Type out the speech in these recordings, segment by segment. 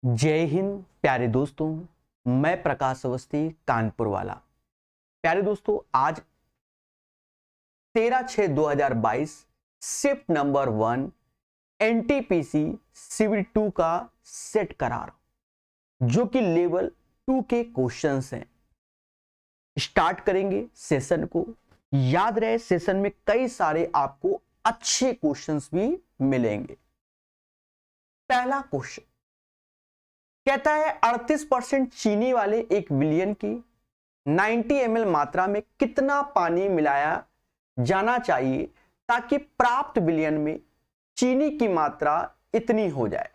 जय हिंद प्यारे दोस्तों, मैं प्रकाश अवस्थी कानपुर वाला। प्यारे दोस्तों, आज 13/6/2022 शिफ्ट नंबर 1 एनटीपीसी सिविल 2 का सेट करार जो कि लेवल 2 के क्वेश्चंस हैं। स्टार्ट करेंगे सेशन को। याद रहे, सेशन में कई सारे आपको अच्छे क्वेश्चंस भी मिलेंगे। पहला क्वेश्चन कहता है 38% चीनी वाले 1 बिलियन की 90 ml मात्रा में कितना पानी मिलाया जाना चाहिए ताकि प्राप्त बिलियन में चीनी की मात्रा इतनी हो जाए।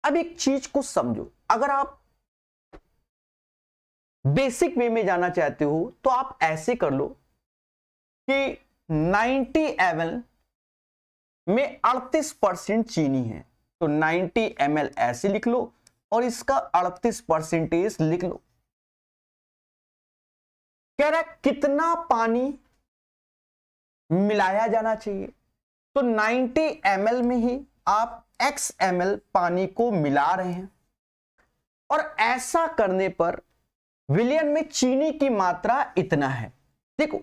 अब एक चीज को समझो, अगर आप बेसिक वे में जाना चाहते हो तो आप ऐसे कर लो कि 90 ml में 38% चीनी है तो 90 ml ऐसे लिख लो और इसका 38% लिख लो। कह रहा है कितना पानी मिलाया जाना चाहिए, तो 90 ml में ही आप x ml पानी को मिला रहे हैं और ऐसा करने पर विलियन में चीनी की मात्रा इतना है। देखो,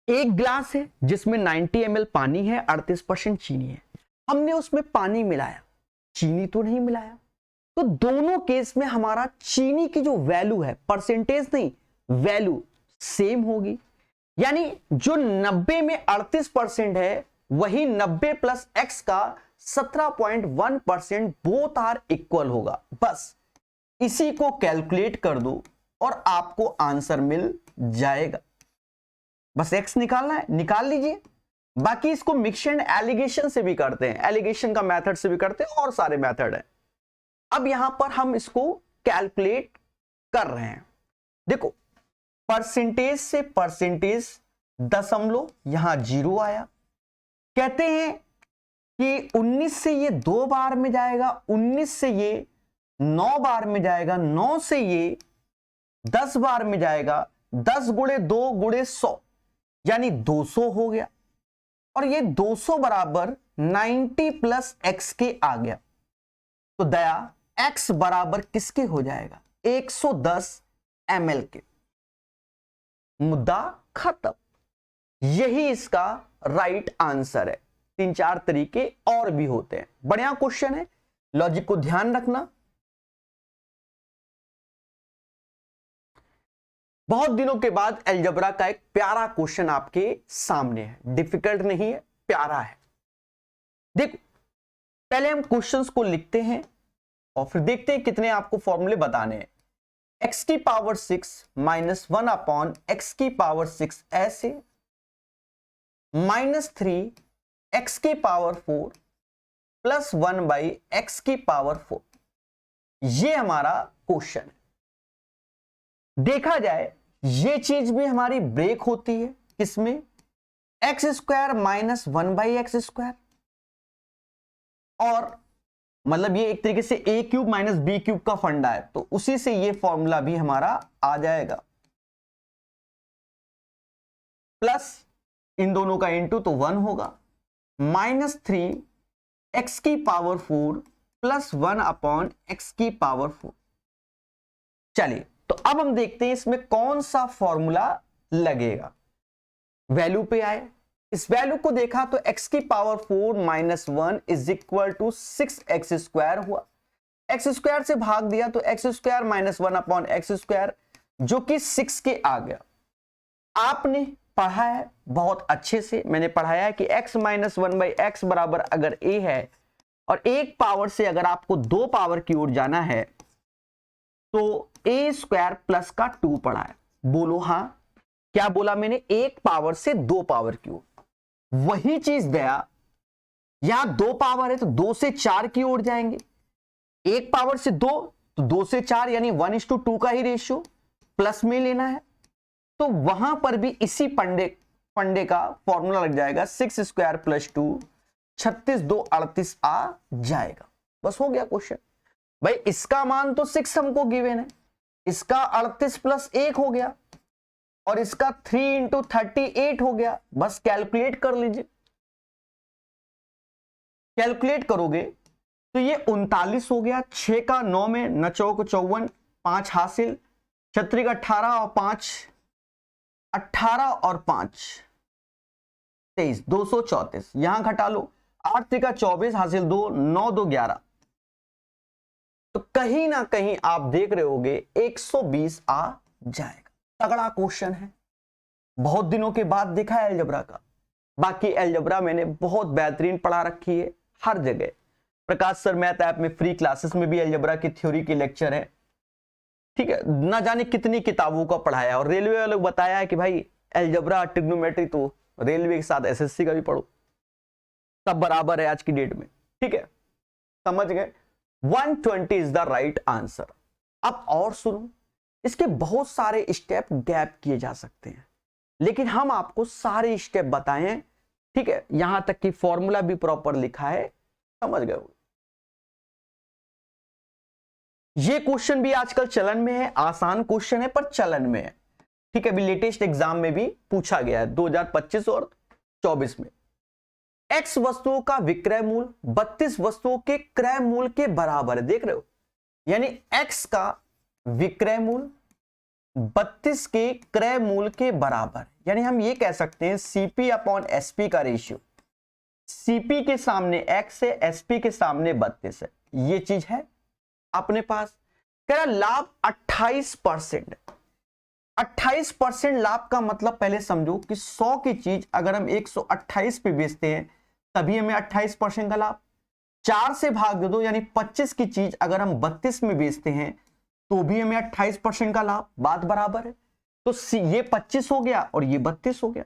एक ग्लास है जिसमें 90 ml पानी है, 38% चीनी है। हमने उसमें पानी मिलाया, चीनी तो नहीं मिलाया, तो दोनों केस में हमारा चीनी की जो वैल्यू है, परसेंटेज नहीं वैल्यू सेम होगी। यानी जो 90 में 38% है वही 90 प्लस x का 17.1% बोथ आर इक्वल होगा। बस इसी को कैलकुलेट कर दो और आपको आंसर मिल जाएगा। बस x निकालना है, निकाल लीजिए। बाकी इसको मिक्स एंड एलिगेशन से भी करते हैं, एलिगेशन का मेथड से भी करते हैं, और सारे मेथड हैं। अब यहां पर हम इसको कैलकुलेट कर रहे हैं। देखो, परसेंटेज से परसेंटेज दशमलव यहां 0 आया। कहते हैं कि 19 से ये 2 बार में जाएगा, 19 से ये 9 बार में जाएगा, 9 से ये 10 बार में जाएगा, 10 गुणे 2 गुणे 100 यानी 200 हो गया। और ये 200 बराबर 90 प्लस x के आ गया, तो दया x बराबर किसके हो जाएगा? 110 ml के। मुद्दा खत्म। यही इसका राइट आंसर है। 3-4 तरीके और भी होते हैं। बढ़िया क्वेश्चन है, लॉजिक को ध्यान रखना। बहुत दिनों के बाद अलजेब्रा का एक प्यारा क्वेश्चन आपके सामने है। डिफिकल्ट नहीं है, प्यारा है। देखो, पहले हम क्वेश्चंस को लिखते हैं और फिर देखते हैं कितने आपको फॉर्मूले बताने हैं। x की पावर 6 माइनस 1 अपॉन x की पावर 6 ऐसे, माइनस 3 x की पावर 4 प्लस 1 बाई x की पावर 4। ये हमारा क्वेश्चन है। देखा जाए ये चीज भी हमारी ब्रेक होती है किसमें? X square minus 1 by x square, और मतलब ये एक तरीके से ए क्यूब माइनस बी क्यूब का फंडा है, तो उसी से ये फॉर्मूला भी हमारा आ जाएगा। प्लस इन दोनों का इनटू तो 1 होगा, माइनस 3 एक्स की पावर 4 प्लस 1 अपॉन एक्स की पावर 4। चलिए, तो अब हम देखते हैं इसमें कौन सा फॉर्मूला लगेगा। वैल्यू पे आए, इस वैल्यू को देखा तो x की power 4 minus 1 is equal to 6x square हुआ। x स्क्वायर से भाग दिया तो x square minus 1 upon x square जो कि 6 के आ गया। आपने पढ़ा है बहुत अच्छे से, मैंने पढ़ाया है कि x माइनस 1 बाई एक्स बराबर अगर a है और एक पावर से अगर आपको 2 पावर की ओर जाना है तो a स्क्वायर प्लस का 2 पढ़ा है। बोलो हाँ, क्या बोला मैंने? एक पावर से 2 पावर की ओर। वही चीज दया, यहां 2 पावर है तो 2 से 4 की ओर जाएंगे। एक पावर से 2 तो 2 से 4 यानी 1:2 का ही रेशियो प्लस में लेना है, तो वहां पर भी इसी फंडे का फॉर्मूला लग जाएगा। 6 स्क्वायर प्लस 2 36 2 38 आ जाएगा। बस हो गया क्वेश्चन। भाई इसका मान तो 6 हमको गिवन है, इसका 38 प्लस 1 हो गया और इसका 3 इंटू 38 हो गया। बस कैलकुलेट कर लीजिए। कैलकुलेट करोगे तो ये 39 हो गया, 6 का 9 में, 9 चौक 54, 5 हासिल, 36 18 और 5 18 और 5 23, 234, यहां घटा लो, 8 का 24 हासिल 2, 9 2 11। तो कहीं ना कहीं आप देख रहे होगे 120 आ जाएगा। तगड़ा क्वेश्चन है, बहुत दिनों के बाद देखा है अलजेब्रा का। बाकी अलजेब्रा मैंने बहुत बेहतरीन पढ़ा रखी है हर जगह। प्रकाश सर मैथ ऐप में फ्री क्लासेस में भी अलजेब्रा की थ्योरी की लेक्चर है, ठीक है। ना जाने कितनी किताबों का पढ़ाया, और रेलवे वालों बताया है कि भाई अलजेब्रा ट्रिग्नोमेट्री तो रेलवे के साथ एसएससी का भी पढ़ो, सब बराबर है आज की डेट में, ठीक है। समझ गए? 120 इज द राइट आंसर। अब और सुनो, इसके बहुत सारे स्टेप गैप किए जा सकते हैं, लेकिन हम आपको सारे स्टेप बताएं, ठीक है। यहां तक कि फॉर्मूला भी प्रॉपर लिखा है, समझ गए? ये क्वेश्चन भी आजकल चलन में है, आसान क्वेश्चन है पर चलन में है, ठीक है। अभी लेटेस्ट एग्जाम में भी पूछा गया है 2025 और 24 में। एक्स वस्तुओं का विक्रय मूल्य 32 वस्तुओं के क्रय मूल्य के बराबर है, देख रहे हो, यानी एक्स का विक्रय मूल्य 32 के क्रय मूल्य के बराबर, यानी हम ये कह सकते हैं सीपी अपॉन एसपी का रेशियो, सीपी के सामने एक्स है, एसपी के सामने 32 है, ये चीज है अपने पास। कह रहा लाभ 28%। 28% लाभ का मतलब पहले समझो कि 100 की चीज अगर हम 128 पे बेचते हैं तभी हमें 28% का लाभ। 4 से भाग दे दो, यानी 25 की चीज अगर हम 32 में बेचते हैं तो भी हमें 28% का लाभ, बात बराबर है। तो ये 25 हो गया और ये 32 हो गया।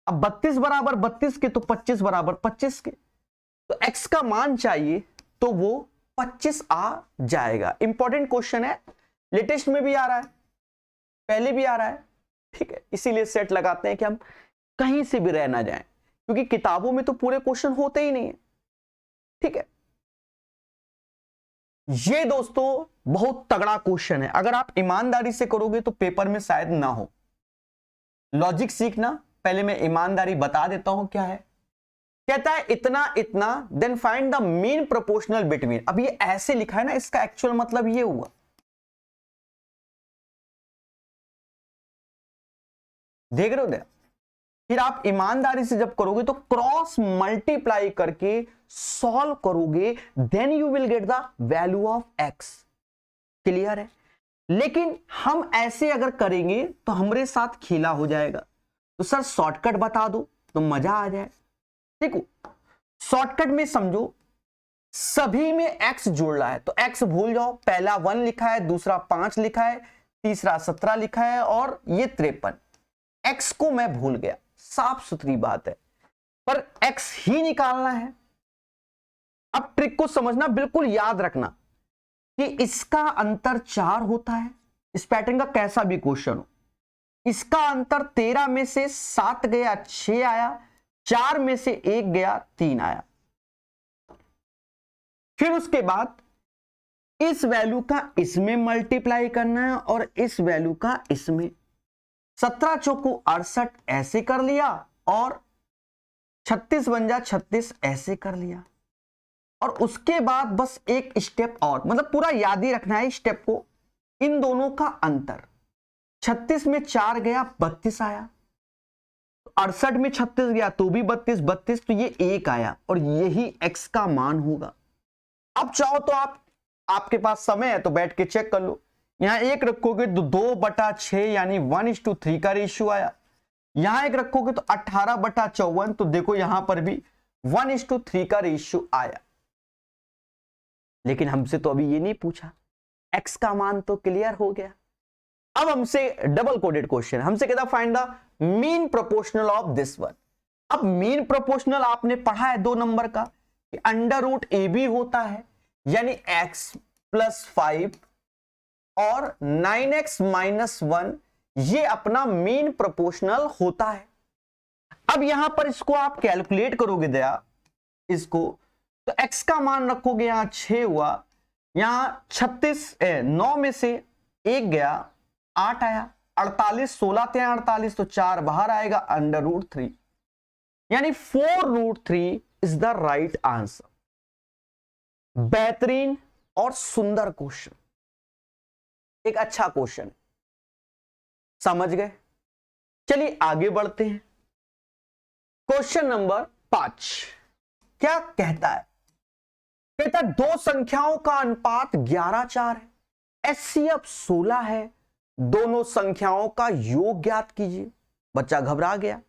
अब 32 बराबर 32 के तो 25 बराबर 25 के, तो x का मान चाहिए तो वो 25 आ जाएगा। इंपॉर्टेंट क्वेश्चन है, लेटेस्ट में भी आ रहा है, पहले भी आ रहा है, ठीक है। इसीलिए सेट लगाते हैं कि हम कहीं से भी रह ना जाएं, क्योंकि किताबों में तो पूरे क्वेश्चन होते ही नहीं है, ठीक है। ये दोस्तों बहुत तगड़ा क्वेश्चन है, अगर आप ईमानदारी से करोगे तो पेपर में शायद ना हो। लॉजिक सीखना, पहले मैं ईमानदारी बता देता हूं क्या है। कहता है इतना इतना, then find the mean proportional between. अब ये ऐसे लिखा है ना, इसका एक्चुअल मतलब ये हुआ, देख रहे हो? फिर आप ईमानदारी से जब करोगे तो क्रॉस मल्टीप्लाई करके सॉल्व करोगे, then you will get the value of x. Clear है? लेकिन हम ऐसे अगर करेंगे तो हमारे साथ खेला हो जाएगा। तो सर शॉर्टकट बता दो तो मजा आ जाए। देखो शॉर्टकट में समझो, सभी में एक्स जोड़ रहा है तो एक्स भूल जाओ, पहला 1 लिखा है, दूसरा 5 लिखा है, तीसरा 17 लिखा है और ये 53। एक्स को मैं भूल गया, साफ सुथरी बात है, पर एक्स ही निकालना है। अब ट्रिक को समझना, बिल्कुल याद रखना कि इसका अंतर 4 होता है। इस पैटर्न का कैसा भी क्वेश्चन हो, इसका अंतर 13 में से 7 गया 6 आया, 4 में से 1 गया 3 आया। फिर उसके बाद इस वैल्यू का इसमें मल्टीप्लाई करना है और इस वैल्यू का इसमें। 17 चौको 68 ऐसे कर लिया और 36 बन जा 36 ऐसे कर लिया। और उसके बाद बस एक स्टेप और, मतलब पूरा याद ही रखना है स्टेप को, इन दोनों का अंतर। 36 में 4 गया 32 आया, 68 में 36 गया तो भी 32, 32 तो ये 1 आया और यही x का मान होगा। अब चाहो तो आपके पास समय है तो बैठ के चेक कर लो। यहां 1 रखोगे तो 2/6 यानी 1:3 का रेशियो आया। यहां 1 रखोगे तो 18/54, तो देखो यहां पर भी 1:3 का रेशियो आया। लेकिन हमसे तो अभी ये नहीं पूछा, x का मान तो क्लियर हो गया। अब हमसे डबल कोडेड क्वेश्चन, हमसे कहता find the mean proportional of this one. अब मीन प्रोपोर्शनल आपने पढ़ा है 2 नंबर का कि √AB होता है, यानी x + 5 और 9x - 1 ये अपना मीन प्रोपोर्शनल होता है। अब यहां पर इसको आप कैलकुलेट करोगे दया इसको, तो x का मान रखोगे यहां 6 हुआ, यहां 9 में से 1 गया 8 आया, 48 16 थे 48 तो 4 बाहर आएगा, √3 यानी 4√3 इज द राइट आंसर। बेहतरीन और सुंदर क्वेश्चन, एक अच्छा क्वेश्चन, समझ गए। चलिए आगे बढ़ते हैं। क्वेश्चन नंबर 5 क्या कहता है? कहता है दो संख्याओं का अनुपात 11:4 है, एचसीएफ 16 है, दोनों संख्याओं का योग ज्ञात कीजिए। बच्चा घबरा गया।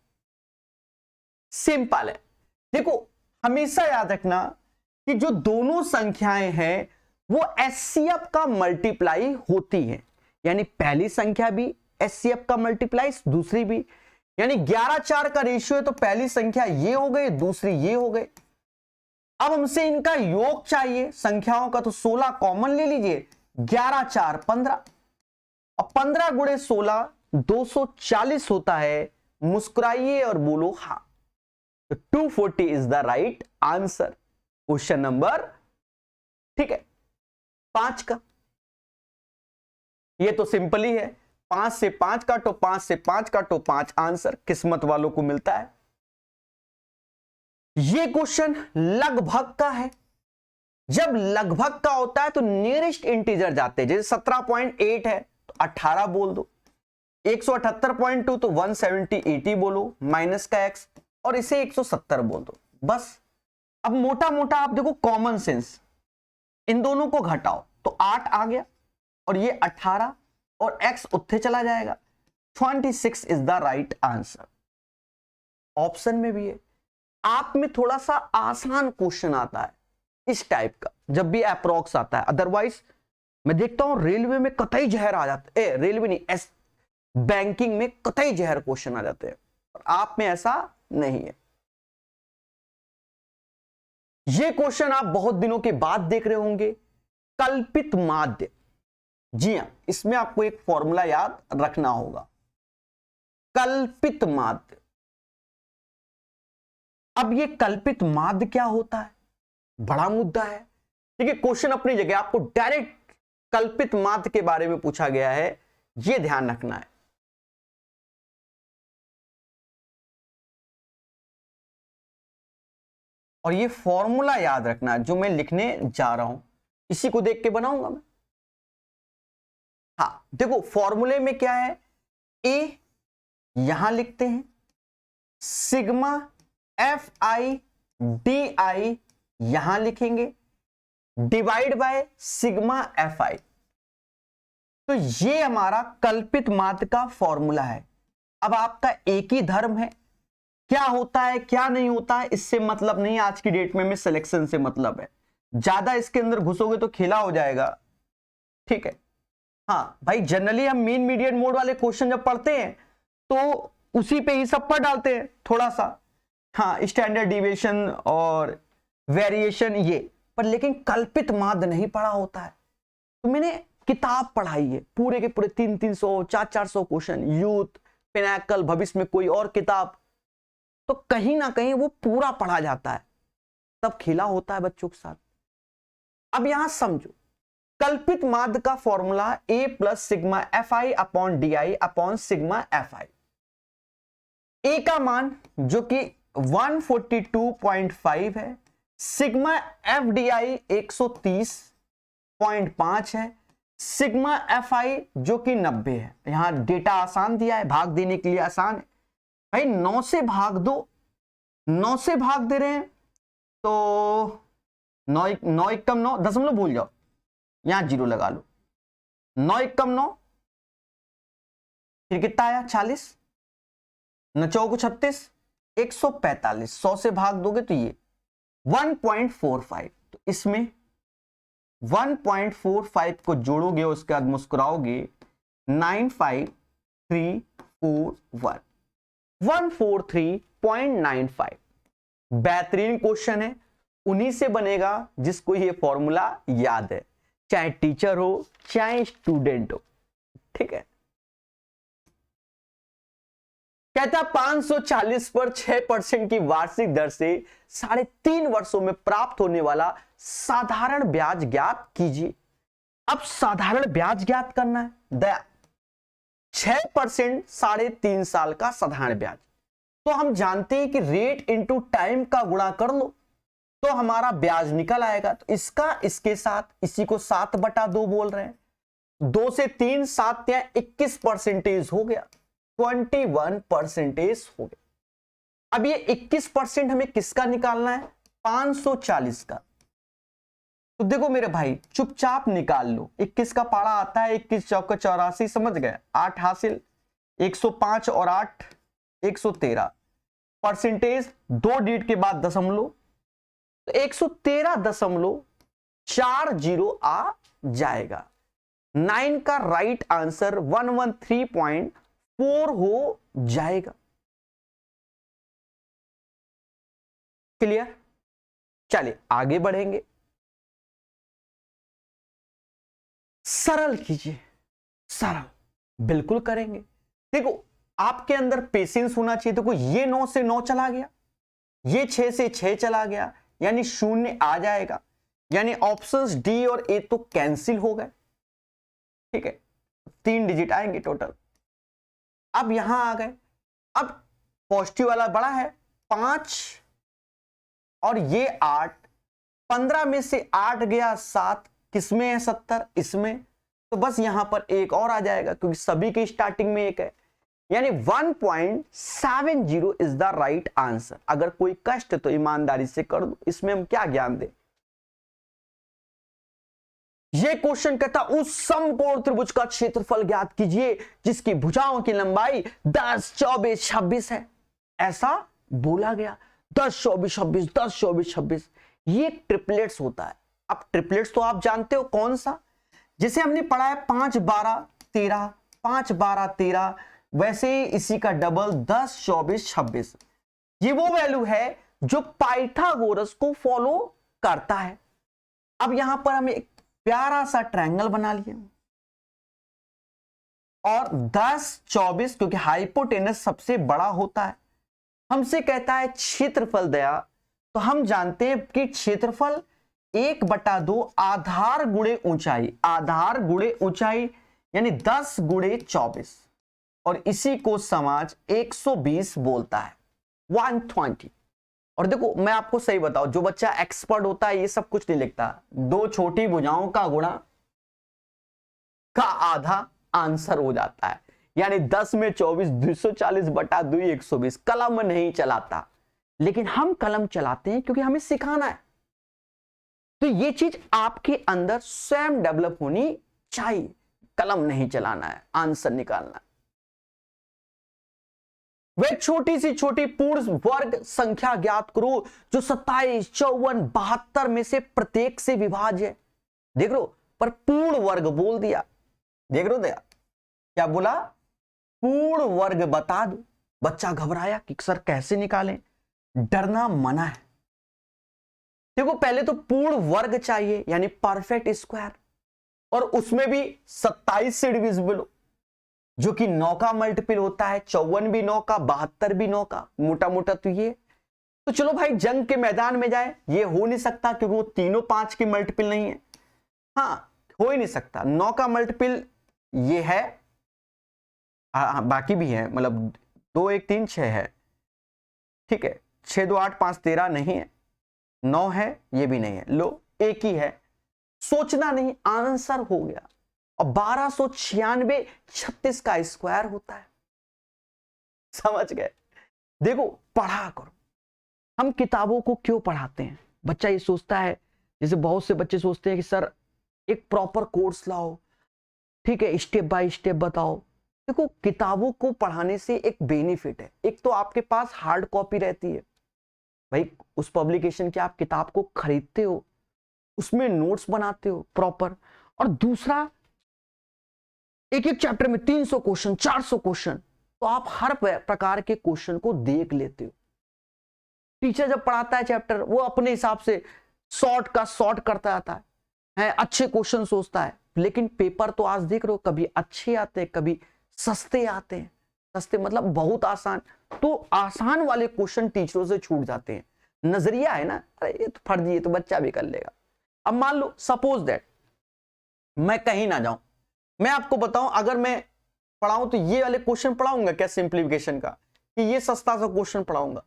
सिंपल है, देखो हमेशा याद रखना कि जो दोनों संख्याएं हैं वो एचसीएफ का मल्टीप्लाई होती है, यानी पहली संख्या भी एचसीएफ का मल्टीप्लाई, दूसरी भी, यानी 11:4 का रेशियो है तो पहली संख्या ये हो गई, दूसरी ये हो गई। अब हमसे इनका योग चाहिए संख्याओं का, तो 16 कॉमन ले लीजिए, 11×4 15, और 15 गुणे 16 240 होता है। मुस्कुराइए और बोलो हाँ। तो 240 is the right answer. Question number, ठीक है, 5 का। ये तो सिंपल ही है, 5 से 5 काटो, 5 से 5 काटो, 5 आंसर किस्मत वालों को मिलता है। ये क्वेश्चन लगभग का है। जब लगभग का होता है तो नियरेस्ट इंटीजर जाते हैं, जैसे 17.8 है तो 18 बोल दो, 178.2 तो 170 80 बोलो, माइनस का x, और इसे 170 बोल दो, बस। अब मोटा मोटा आप देखो, कॉमन सेंस, इन दोनों को घटाओ तो 8 आ गया, और ये 18, और x उत्थे चला जाएगा। 26 is the right answer. Option में भी है। आप में थोड़ा सा आसान क्वेश्चन आता है इस टाइप का जब भी अप्रोक्स आता है, अदरवाइज मैं देखता हूं रेलवे में कतई जहर आ जाता है, रेलवे नहीं, बैंकिंग में कतई जहर क्वेश्चन आ जाते हैं, और आप में ऐसा नहीं है। ये क्वेश्चन आप बहुत दिनों के बाद देख रहे होंगे, कल्पित माध्य। जी हां, इसमें आपको एक फॉर्मूला याद रखना होगा, कल्पित माध्य। अब ये कल्पित माध्य क्या होता है, बड़ा मुद्दा है। देखिए क्वेश्चन अपनी जगह, आपको डायरेक्ट कल्पित माध्य के बारे में पूछा गया है, ये ध्यान रखना है। और ये फॉर्मूला याद रखना है जो मैं लिखने जा रहा हूं, इसी को देख के बनाऊंगा मैं। हाँ देखो, फॉर्मूले में क्या है, ए यहां लिखते हैं, sigma F I D I यहां लिखेंगे, डिवाइड बाय सिग्मा एफ आई। तो ये हमारा कल्पित माध्य का फॉर्मूला है। अब आपका एक ही धर्म है, क्या होता है क्या नहीं होता है इससे मतलब नहीं, आज की डेट में सिलेक्शन से मतलब है। ज्यादा इसके अंदर घुसोगे तो खेला हो जाएगा, ठीक है। हाँ भाई, जनरली हम मीन मीडियन मोड वाले क्वेश्चन जब पढ़ते हैं तो उसी पे ही सब पढ़ डालते हैं थोड़ा सा, हाँ स्टैंडर्ड डिविएशन और वेरिएशन ये पर, लेकिन कल्पित माध्य नहीं पढ़ा होता है। तो मैंने किताब पढ़ाई है, पूरे के पूरे 300-300 400-400 क्वेश्चन, यूथ, पिनाकल, भविष्य में कोई और किताब, तो कहीं ना कहीं वो पूरा पढ़ा जाता है, तब खेला होता है बच्चों के साथ। अब यहां समझो, कल्पित माध्य का formula A plus sigma F I upon D I upon sigma F I. A का मान जो कि 142.5 है, सिग्मा एफ डी आई 130.5 है, सिग्मा एफ आई जो कि 90 है। यहां डेटा आसान दिया है, भाग देने के लिए आसान है भाई, 9 से भाग दो, 9 से भाग दे रहे हैं तो 9 एकम 9, दशमलव भूल जाओ, यहां 0 लगा लो, 9 एकम 9, फिर कितना आया 40, 9 चौको 36, 145, 100 से भाग दोगे तो ये 1.45, तो इसमें 1.45 को जोड़ोगे, उसके बाद मुस्कुराओगे, 95341, 143.95। बेहतरीन क्वेश्चन है, उन्हीं से बनेगा जिसको ये फॉर्मूला याद है, चाहे टीचर हो चाहे स्टूडेंट हो, ठीक है। कहता 540 पर 6% की वार्षिक दर से 3.5 वर्षों में प्राप्त होने वाला साधारण ब्याज ज्ञात कीजिए। अब साधारण ब्याज ज्ञात करना है, दया 6% 3.5 साल का साधारण ब्याज, तो हम जानते हैं कि रेट इनटू टाइम का गुणा कर लो, तो हमारा ब्याज निकल आएगा। तो इसका इसके साथ, इसी को 7/2 बोल रहे हैं, 2 से 3 7 या 21% हो गया, 21% हो गया। अब ये 21% हमें किसका निकालना है? 540 का। तो देखो मेरे भाई चुपचाप निकाल लो, 21 का पारा आता है 21 चौका 84, समझ गए, 8 हासिल, 105 और 8 113, परसेंटेज 2 डिजिट के बाद दशमलव, तो 113.40 आ जाएगा। 9 का राइट आंसर 113.4 हो जाएगा। क्लियर? चलिए आगे बढ़ेंगे, सरल कीजिए, सरल बिल्कुल करेंगे। देखो आपके अंदर पेशेंस होना चाहिए। देखो ये 9 से 9 चला गया, ये 6 से 6 चला गया, यानी 0 आ जाएगा, यानी ऑप्शंस डी और ए तो कैंसिल हो गए। ठीक है, 3 डिजिट आएंगे टोटल। अब यहां आ गए, अब पॉजिटिव वाला बड़ा है 5 और ये 8, 15 में से 8 गया 7, किसमें है 70, इसमें, तो बस यहां पर एक और आ जाएगा क्योंकि सभी की स्टार्टिंग में एक है, यानी 1.70 इज द राइट आंसर। अगर कोई कष्ट तो ईमानदारी से कर दो, इसमें हम क्या ज्ञान दें। यह क्वेश्चन कहता उस समकोण त्रिभुज का क्षेत्रफल ज्ञात कीजिए जिसकी भुजाओं की लंबाई 10 24 26 है। ऐसा बोला गया 10 24 26 10 24 26, ये ट्रिपलेट्स होता है। अब ट्रिपलेट्स तो आप जानते हो कौन सा, जिसे हमने पढ़ा है 5 12 13, 5 12 13, वैसे ही इसी का डबल 10 24 26। ये वो वैल्यू है जो पाइथागोरस को फॉलो करता है। अब यहां पर हम एक प्यारा सा ट्रायंगल बना लिए और 10 24, क्योंकि हाइपोटेनस सबसे बड़ा होता है, हमसे कहता है क्षेत्रफल दया, तो हम जानते हैं कि क्षेत्रफल 1/2 आधार गुणे ऊंचाई, आधार गुणे ऊंचाई यानी 10 गुणे 24, और इसी को समाज 120 बोलता है, 120। और देखो मैं आपको सही बताऊं, जो बच्चा एक्सपर्ट होता है ये सब कुछ नहीं लिखता, 2 छोटी भुजाओं का गुणा का आधा आंसर हो जाता है, यानी 10 में 24 240/2 120। कलम नहीं चलाता, लेकिन हम कलम चलाते हैं क्योंकि हमें सिखाना है। तो ये चीज आपके अंदर स्वयं डेवलप होनी चाहिए, कलम नहीं चलाना है, आंसर निकालना है। वह छोटी सी छोटी पूर्ण वर्ग संख्या ज्ञात करो जो 27 54 72 में से प्रत्येक से विभाज्य है। देख लो, पर पूर्ण वर्ग बोल दिया, देख लो दया क्या बोला, पूर्ण वर्ग बता दो। बच्चा घबराया कि सर कैसे निकालें, डरना मना है। देखो पहले तो पूर्ण वर्ग चाहिए यानी परफेक्ट स्क्वायर, और उसमें भी 27 से डिविजिबल हो, जो कि 9 का मल्टीपल होता है, 54 भी 9 का, 72 भी 9 का, मोटा मोटा तो ये। तो चलो भाई जंग के मैदान में जाए, ये हो नहीं सकता क्योंकि वो तीनों 5 के मल्टीपल नहीं है। हाँ हो ही नहीं सकता, 9 का मल्टीपल ये है, बाकी भी है, मतलब 2 1 3 6 है, ठीक है, 6 2 8 5 13 नहीं है, 9 है, ये भी नहीं है, लो एक ही है, सोचना नहीं, आंसर हो गया। और 1296 36 का स्क्वायर होता है, समझ गए। देखो पढ़ा करो, हम किताबों को क्यों पढ़ाते हैं, बच्चा ये सोचता है, जैसे बहुत से बच्चे सोचते हैं कि सर एक प्रॉपर कोर्स लाओ, ठीक है, स्टेप बाय स्टेप बताओ। देखो किताबों को पढ़ाने से एक बेनिफिट है, एक तो आपके पास हार्ड कॉपी रहती है भाई, उस पब्लिकेशन की आप किताब को खरीदते हो, उसमें नोट्स बनाते हो प्रॉपर, और दूसरा एक एक चैप्टर में 300 क्वेश्चन 400 क्वेश्चन, तो आप हर प्रकार के क्वेश्चन को देख लेते हो। टीचर जब पढ़ाता है चैप्टर, वो अपने हिसाब से शॉर्ट का शॉर्ट करता आता है, अच्छे क्वेश्चन सोचता है, लेकिन पेपर तो आज देख रहे हो, कभी अच्छे आते हैं कभी सस्ते आते हैं, सस्ते मतलब बहुत आसान, तो आसान वाले क्वेश्चन टीचरों से छूट जाते हैं। नजरिया है ना, अरे ये तो फर्जी, ये तो बच्चा भी कर लेगा। अब मान लो सपोज दैट मैं कहीं ना जाऊं, मैं आपको बताऊं, अगर मैं पढ़ाऊं तो ये वाले क्वेश्चन पढ़ाऊंगा क्या सिंप्लीफिकेशन का, कि ये सस्ता सा क्वेश्चन पढ़ाऊंगा,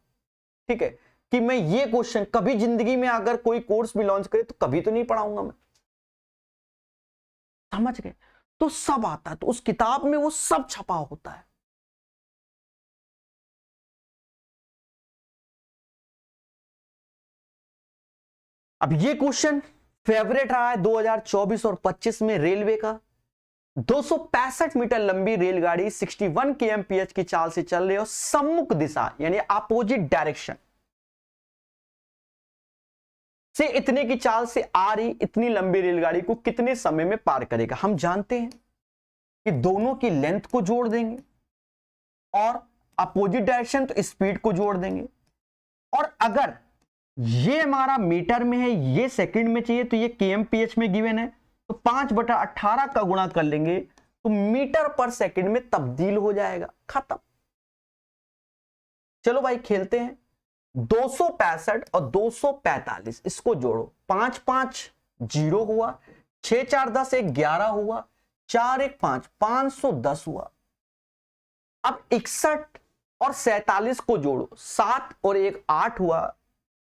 ठीक है, कि मैं ये क्वेश्चन कभी जिंदगी में अगर कोई कोर्स भी लॉन्च करे तो कभी तो नहीं पढ़ाऊंगा मैं, समझ गए? तो सब आता है, तो उस किताब में वो सब छपा होता है। अब ये क्वेश्चन फेवरेट रहा है 2024 और 25 में रेलवे का। 265 मीटर लंबी रेलगाड़ी 61 kmph की चाल से चल रही है और सम्मुख दिशा यानी अपोजिट डायरेक्शन से इतने की चाल से आ रही इतनी लंबी रेलगाड़ी को कितने समय में पार करेगा? हम जानते हैं कि दोनों की लेंथ को जोड़ देंगे और अपोजिट डायरेक्शन तो स्पीड को जोड़ देंगे, और अगर ये हमारा मीटर में है, ये सेकंड में चाहिए, तो ये kmph में गिवन है, तो 5/18 का गुणा कर लेंगे तो मीटर पर सेकंड में तब्दील हो जाएगा, खत्म। चलो भाई खेलते हैं। 265 और 245 इसको जोड़ो, 5 5 0 हुआ, 6 4 10 1 11 हुआ, 4 1 5 510 हुआ। अब 61 और 47 को जोड़ो, 7 और 1 8 हुआ,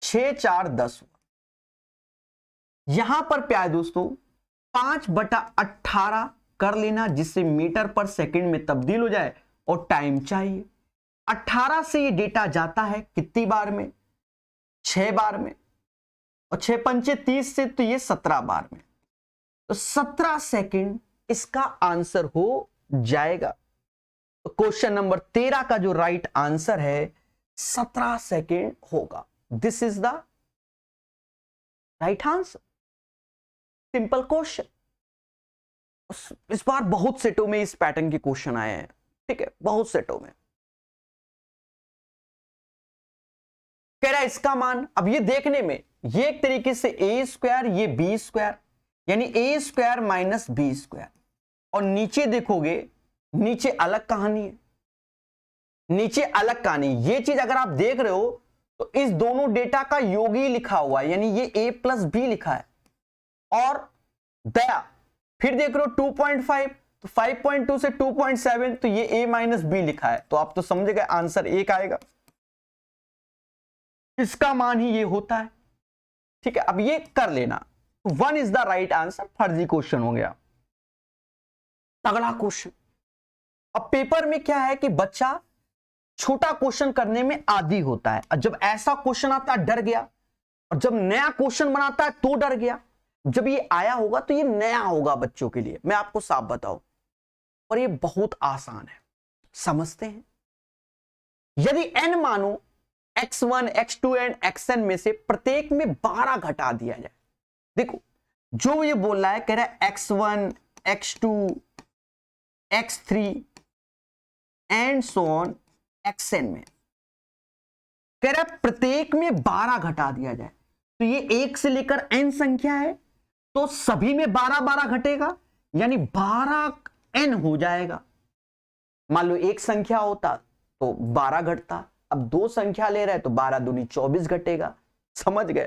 6 4 10 हुआ। यहां पर प्यारे दोस्तों 5/18 कर लेना जिससे मीटर पर सेकंड में तब्दील हो जाए, और टाइम चाहिए। 18 से ये डेटा जाता है कितनी बार में? 6 बार में, और 6 पंचे 30 से तो ये 17 बार में, तो 17 सेकंड इसका आंसर हो जाएगा। तो क्वेश्चन नंबर 13 का जो राइट आंसर है 17 सेकंड होगा। This is the right answer. Simple question. इस बार बहुत सेटों में इस पैटर्न के क्वेश्चन आए हैं, ठीक है, बहुत सेटों में। कह रहा है इसका मान, अब ये देखने में ये एक तरीके से a², ये b², यानी a² माइनस b², और नीचे देखोगे नीचे अलग कहानी है, नीचे अलग कहानी। ये चीज अगर आप देख रहे हो तो इस दोनों डेटा का योग ही लिखा हुआ है, यानी ये a प्लस b लिखा है, और दया फिर देख रहे हो 2.5, तो 5.2 से 2.7, तो ये a माइनस b लिखा है, तो आप तो समझ गए आंसर 1 आएगा। इसका मान ही ये होता है, ठीक है। अब ये कर लेना, 1 इज द राइट आंसर। फर्जी क्वेश्चन हो गया, तगड़ा क्वेश्चन। अब पेपर में क्या है कि बच्चा छोटा क्वेश्चन करने में आदी होता है, और जब ऐसा क्वेश्चन आता है डर गया, और जब नया क्वेश्चन बनाता है तो डर गया। जब ये आया होगा तो ये नया होगा बच्चों के लिए, मैं आपको साफ बताऊं, और ये बहुत आसान है, समझते हैं। यदि n मानो x1, x2 एंड xn में से प्रत्येक में 12 घटा दिया जाए, देखो जो ये बोल रहा है, कह रहा है x1, x2, x3 and so on xn में, कह रहा है प्रत्येक में 12 घटा दिया जाए, तो ये 1 से लेकर n संख्या है, तो सभी में 12 12 घटेगा, यानी 12n हो जाएगा। मान लो एक संख्या होता तो 12 घटता, अब 2 संख्या ले रहे हैं तो 12 दूनी 24 घटेगा, समझ गए?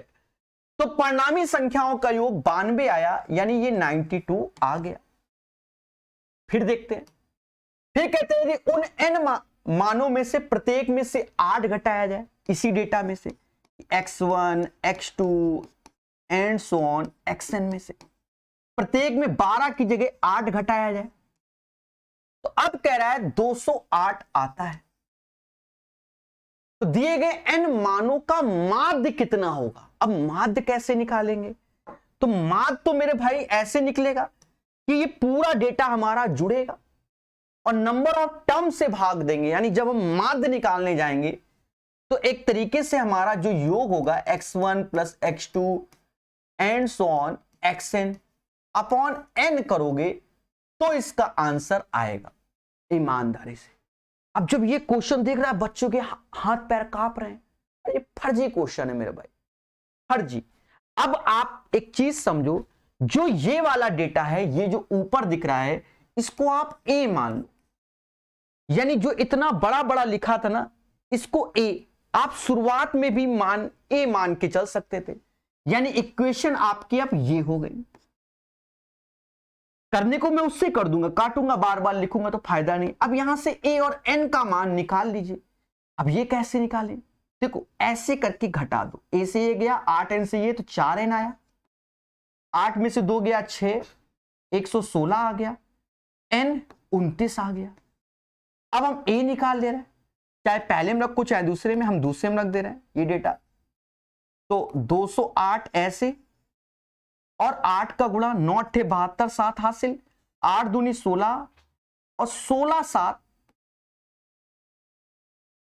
तो परिणामी संख्याओं का योग 92 आया, यानी ये 92 आ गया। फिर देखते हैं, फिर कहते हैं कि उन n मानों में से प्रत्येक में से 8 घटाया जाए, इसी डेटा में से x1, x2 and so on xn में से प्रत्येक में 12 की जगह 8 घटाया जाए, तो अब कह रहा है 208 आता है। तो दिए गए n मानों का माध्य कितना होगा? अब माध्य कैसे निकालेंगे? तो माध्य तो मेरे भाई ऐसे निकलेगा कि ये पूरा डेटा हमारा जुड़ेगा और नंबर ऑफ टर्म से भाग देंगे, यानी जब हम माध्य निकालने जाएंगे तो एक तरीके से हमारा जो योग होगा x1 plus x2 and so on xn upon n करोगे तो इसका आंसर आएगा, ईमानदारी से। अब जब ये क्वेश्चन देख रहा है बच्चों के हाथ पैर कांप रहे हैं, अरे फर्जी क्वेश्चन है मेरे भाई, फर्जी। अब आप एक चीज समझो, जो ये वाला डेटा है, ये जो ऊपर दिख रहा है, इसको आप a मान लो, यानी जो इतना बड़ा बड़ा लिखा था ना, इसको a आप शुरुआत में भी a मान के चल सकते थे, यानी इक्वेशन आपकी अब ये हो गई। करने को मैं उससे कर दूंगा, काटूंगा, बार बार लिखूंगा तो फायदा नहीं। अब यहां से a और n का मान निकाल लीजिए। अब ये कैसे निकालें? देखो ऐसे करके घटा दो, ए से ये गया 8n से ये तो 4n आया, 8 में से 2 गया 6, 116 आ गया, n 29 आ गया। अब हम a निकाल दे रहे हैं, चाहे पहले में रखो चाहे दूसरे में, हम दूसरे में रख दे रहे हैं ये डेटा। तो 208 ऐसे और 8 का गुणा 9 8 72 7 हासिल, 8 दूनी 16 और 16 7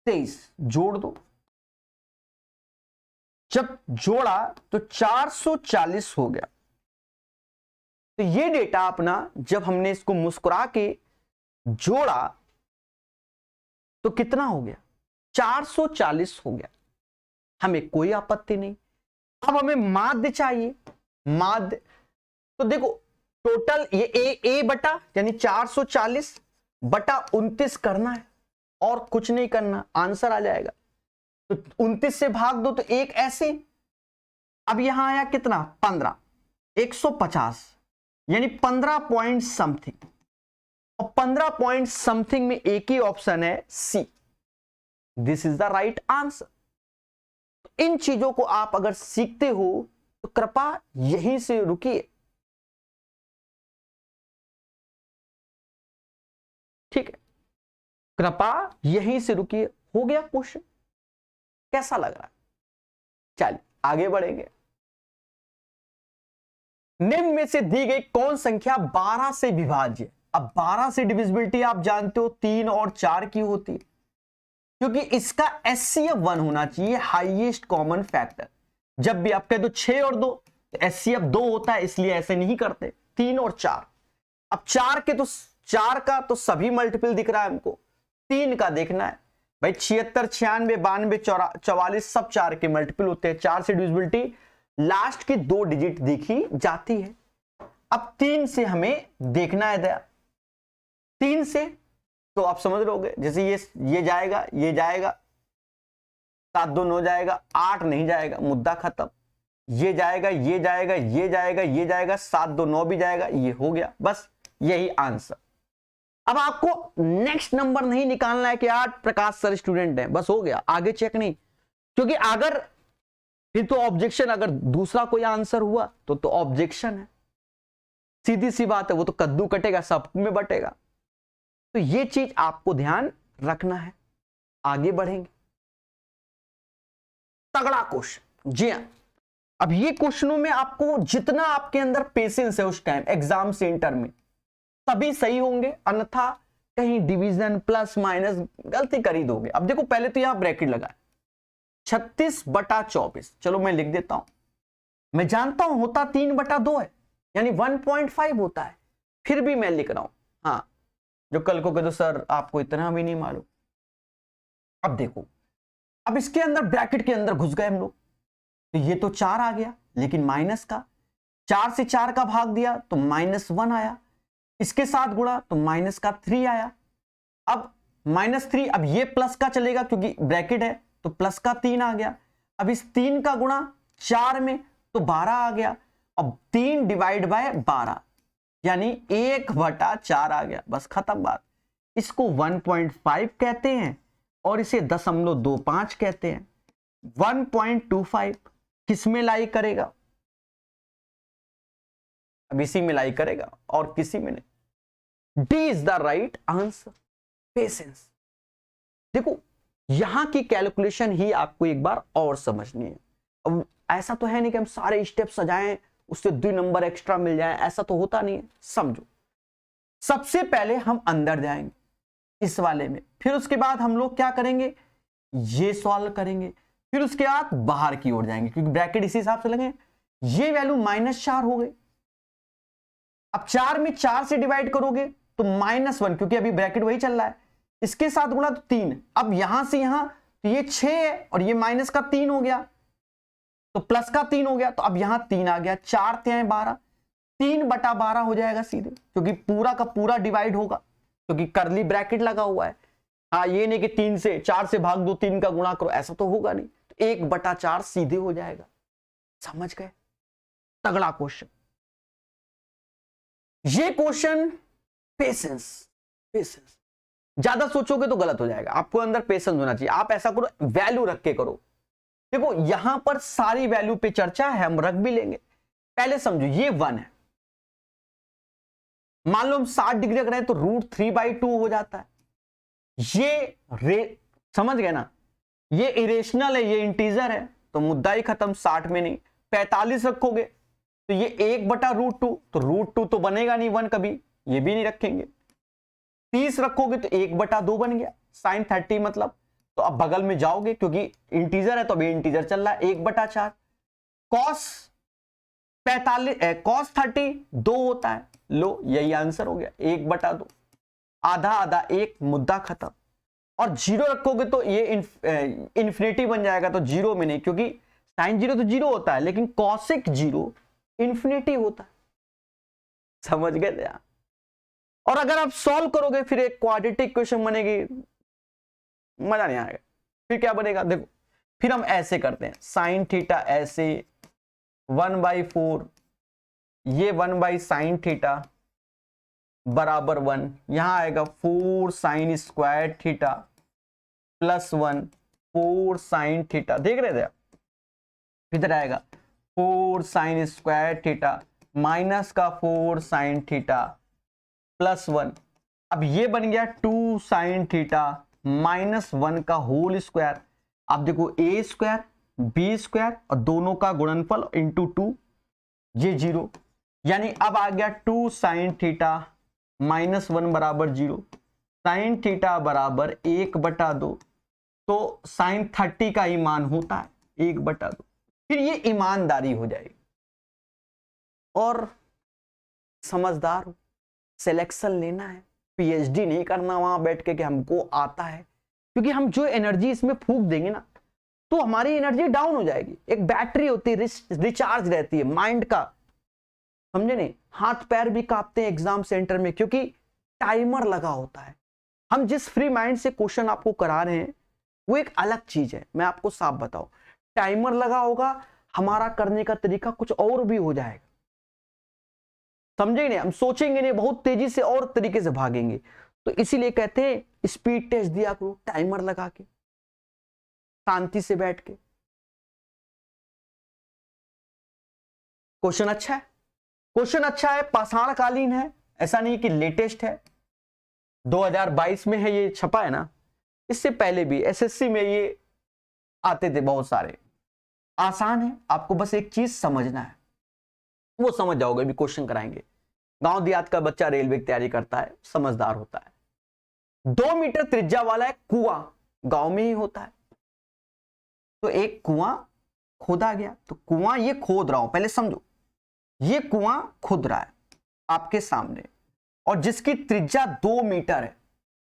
23 जोड़ दो। जब जोड़ा तो 440 हो गया। तो ये डेटा अपना जब हमने इसको मुस्कुरा के जोड़ा तो कितना हो गया, 440 हो गया। हमें कोई आपत्ति नहीं। अब हमें माध्य चाहिए, माध्य। तो देखो टोटल ये ए बटा यानी 440 बटा 29 करना है और कुछ नहीं करना, आंसर आ जाएगा। तो 29 से भाग दो तो एक ऐसे। अब यहां आया कितना 15, 150 यानी 15 पॉइंट समथिंग, और 15 पॉइंट समथिंग में एक ही ऑप्शन है C, this is the right answer. इन चीजों को आप अगर सीखते हो तो कृपया यहीं से रुकिए, ठीक है, कृपया यहीं से रुकिए। हो गया क्वेश्चन, कैसा लग रहा है? चलिए आगे बढ़ेंगे। निम्न में से दी गई कौन संख्या 12 से विभाज्य? अब 12 से डिविजिबिलिटी आप जानते हो 3 और 4 की होती है, क्योंकि इसका एचसीएफ 1 होना चाहिए, हाईएस्ट कॉमन फैक्टर। जब भी आप कह दो 6 और 2 तो एचसीएफ 2 होता है, इसलिए ऐसे नहीं करते। 3 और 4, अब 4 के तो 4 का तो सभी मल्टीपल दिख रहा है हमको, 3 का देखना है भाई। 76 96 92 44 सब 4 के मल्टीपल होते हैं। 4 से डिविजिबिलिटी लास्ट की 2 डिजिट देखी जाती है। अब 3 से हमें देखना है दया, 3 से तो आप समझ लोगे, जैसे ये जाएगा, ये जाएगा, 7 2 9 जाएगा, 8 नहीं जाएगा, मुद्दा खत्म। ये जाएगा, ये जाएगा, ये जाएगा, ये जाएगा, 7 2 9 भी जाएगा, ये हो गया, बस यही आंसर। अब आपको नेक्स्ट नंबर नहीं निकालना है कि 8 प्रकाश सर स्टूडेंट हैं, बस हो गया, आगे चेक नहीं। क्योंकि अगर फिर तो ऑब्जेक्शन, अगर दूसरा कोई आंसर हुआ तो ऑब्जेक्शन है, सीधी सी बात है, वो तो कद्दू कटेगा सब में बटेगा। तो ये चीज आपको ध्यान रखना है। आगे बढ़ेंगे, तगड़ा क्वेश्चन, जी हां। अब ये क्वेश्चनों में आपको जितना आपके अंदर पेशेंस है उस टाइम एग्जाम सेंटर में, तभी सही होंगे, अन्यथा कहीं डिवीजन प्लस माइनस गलती कर ही दोगे। अब देखो पहले तो यहां ब्रैकेट लगा 36/24, चलो मैं लिख देता हूं। मैं जानता हूं होता 3/2 है, यानी 1.5 होता है, फिर भी मैं लिख रहा हूं। हाँ, जो कल को कह दो सर आपको इतना भी नहीं मालूम। अब देखो, अब इसके अंदर ब्रैकेट के अंदर घुस गए हम लोग, तो ये तो 4 आ गया, लेकिन माइनस का 4 से 4 का भाग दिया तो -1 आया, इसके साथ गुणा तो माइनस का 3 आया। अब -3, अब ये प्लस का चलेगा क्योंकि ब्रैकेट है, तो प्लस का 3 आ गया। अब इस 3 का गुणा 4 में तो 12 आ गया। अब 3 डिवाइड बाय 12 यानी 1/4 आ गया, बस खत्म बात। इसको 1.5 कहते हैं और इसे 0.25 कहते हैं। 1.25 किस में लाई करेगा? अब इसी में लाई करेगा और किसी में नहीं। D is the right answer. Patience. देखो यहां की कैलकुलेशन ही आपको एक बार और समझनी है। अब ऐसा तो है नहीं कि हम सारे स्टेप सजाएं उससे 2 नंबर एक्स्ट्रा मिल जाए, ऐसा तो होता नहीं है। समझो, सबसे पहले हम अंदर जाएंगे इस वाले में, फिर उसके बाद हम लोग क्या करेंगे, ये सॉल्व करेंगे, फिर उसके बाद बाहर की ओर जाएंगे क्योंकि ब्रैकेट इसी हिसाब से लगे। ये वैल्यू -4 हो गई। अब 4 में 4 से डिवाइड करोगे तो -1, क्योंकि अभी ब्रैकेट वही चल रहा है, इसके साथ गुणा तो 3। अब यहां से यहां तो ये 6 है और ये माइनस का 3 हो गया, तो प्लस का 3 हो गया, तो अब यहां 3 आ गया, 4 3 12, 3/12 हो जाएगा सीधे, क्योंकि पूरा का पूरा डिवाइड होगा क्योंकि करली ब्रैकेट लगा हुआ है। हाँ, ये नहीं कि 3 से 4 से भाग दो 3 का गुणा करो, ऐसा तो होगा नहीं। तो 1/4 सीधे हो जाएगा। समझ गए? तगड़ा क्वेश्चन। ये क्वेश्चन पेशेंस, पेशेंस। ज्यादा सोचोगे तो गलत हो जाएगा, आपको अंदर पेशेंस होना चाहिए। आप ऐसा करो, वैल्यू रख के करो। देखो यहां पर सारी वैल्यू पे चर्चा है, हम रख भी लेंगे। पहले समझो ये 1 है, मान लो हम 60 डिग्री रख रहे हैं तो √3/2 हो जाता है। ये समझ गए ना, ये इरेशनल है, ये इंटीजर है, तो मुद्दा ही खत्म, 60 में नहीं। 45 रखोगे तो ये 1/√2, तो √2 तो बनेगा नहीं 1 कभी, ये भी नहीं रखेंगे। 30 रखोगे तो 1/2 बन गया, sin 30 मतलब, तो अब बगल में जाओगे क्योंकि इंटीजर है तो अभी इंटीजर चल रहा है, 1/4। cos 30 2 होता है, लो यही आंसर हो गया, 1/2, आधा आधा 1, मुद्दा खत्म। और 0 रखोगे तो ये इंफिनिटी बन जाएगा, तो 0 में नहीं, क्योंकि sin 0 तो 0 होता है, लेकिन cosec 0 इंफिनिटी होता है। समझ गए थे आप? और अगर आप सॉल्व करोगे फिर एक क्वाड्रेटिक क्वेश्चन बनेगी, मजा नहीं आएगा। फिर क्या बनेगा देखो, फिर हम ऐसे करते हैं, sin थीटा ऐसे 1/4, ये 1/sin थीटा बराबर 1, यहां आएगा 4 sin square theta plus 1, 4 sin theta, देख रहे थे आप? इधर आएगा 4 sin स्क्वायर थीटा माइनस का 4 sin थीटा प्लस 1। अब ये बन गया 2 sin थीटा माइनस 1 का होल स्क्वायर। आप देखो a स्क्वायर b स्क्वायर और दोनों का गुणनफल इंटू 2, ये 0, यानी अब आ गया 2 sin थीटा माइनस 1 बराबर 0, sin थीटा बराबर 1/2, तो sin 30 का ही मान होता है 1/2। फिर ये ईमानदारी हो जाएगी। और समझदार हो, सिलेक्शन लेना है, पीएचडी नहीं करना वहां बैठ के कि हमको आता है, क्योंकि हम जो एनर्जी इसमें फूंक देंगे ना तो हमारी एनर्जी डाउन हो जाएगी। एक बैटरी होती है, रिचार्ज रहती है माइंड का, समझे नहीं? हाथ पैर भी कांपते हैं एग्जाम सेंटर में, क्योंकि टाइमर लगा होता है। हम जिस फ्री माइंड से क्वेश्चन आपको करा रहे हैं वो एक अलग चीज है, मैं आपको साफ बताऊं। टाइमर लगा होगा, हमारा करने का तरीका कुछ और भी हो जाएगा, समझे नहीं? हम सोचेंगे नहीं, बहुत तेजी से और तरीके से भागेंगे। तो इसीलिए कहते हैं स्पीड टेस्ट दिया करो टाइमर लगा के, शांति से बैठ के। क्वेश्चन अच्छा है, क्वेश्चन अच्छा है, पाषाण कालीन है, ऐसा नहीं कि लेटेस्ट है, 2022 में है, ये छपा है ना। इससे पहले भी एसएससी में ये आते थे बहुत सारे। आसान है, आपको बस एक चीज समझना है, वो समझ जाओगे, भी क्वेश्चन कराएंगे। गांव देहात का बच्चा रेलवे की तैयारी करता है, समझदार होता है। 2 मीटर त्रिज्या वाला एक कुआं गांव में ही होता है, तो एक कुआं खोदा गया, तो कुआं ये खोद रहा हूं, पहले समझो, ये कुआं खुद रहा है आपके सामने, और जिसकी त्रिज्या 2 मीटर है,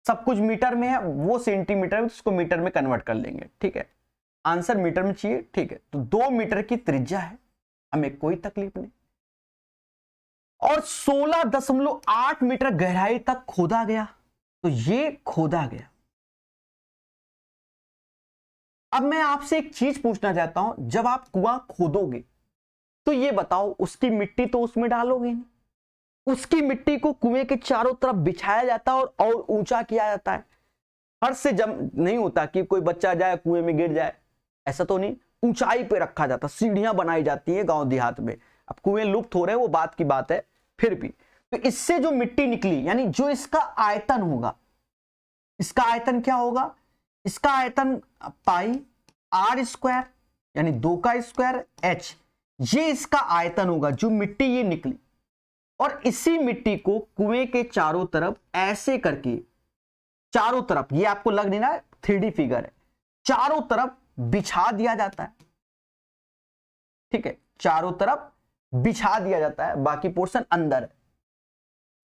सब कुछ मीटर में है, वो सेंटीमीटर में, उसको मीटर में कन्वर्ट कर लेंगे, ठीक है? आंसर मीटर में चाहिए, ठीक है? तो 2 मीटर की त्रिज्या है, हमें कोई तकलीफ नहीं। और 16.8 मीटर गहराई तक खोदा गया, तो ये खोदा गया। अब मैं आपसे एक चीज पूछना चाहता हूं, जब आप कुआं खोदोगे तो ये बताओ, उसकी मिट्टी तो उसमें डालोगे नहीं, उसकी मिट्टी को कुएं के चारों तरफ बिछाया जाता है और ऊंचा किया जाता है। फर्श से जम नहीं होता कि कोई बच्चा जाए कुएं में गिर जाए, ऐसा तो नहीं, ऊंचाई पे रखा जाता, सीढ़ियां बनाई जाती है गांव देहात में। अब कुएं लुप्त हो रहे हैं, वो बात की बात है, फिर भी तो इससे जो मिट्टी निकली, यानी जो इसका आयतन होगा, इसका आयतन क्या होगा? इसका आयतन पाई आर स्क्वायर, यानी 2 का स्क्वायर एच, ये इसका आयतन होगा जो मिट्टी ये निकली। और इसी मिट्टी को कुएं के चारों तरफ ऐसे करके, चारों तरफ, ये आपको लग नहीं रहा 3D फिगर है, चारों तरफ बिछा दिया जाता है, ठीक है? चारों तरफ बिछा दिया जाता है, बाकी पोर्शन अंदर है,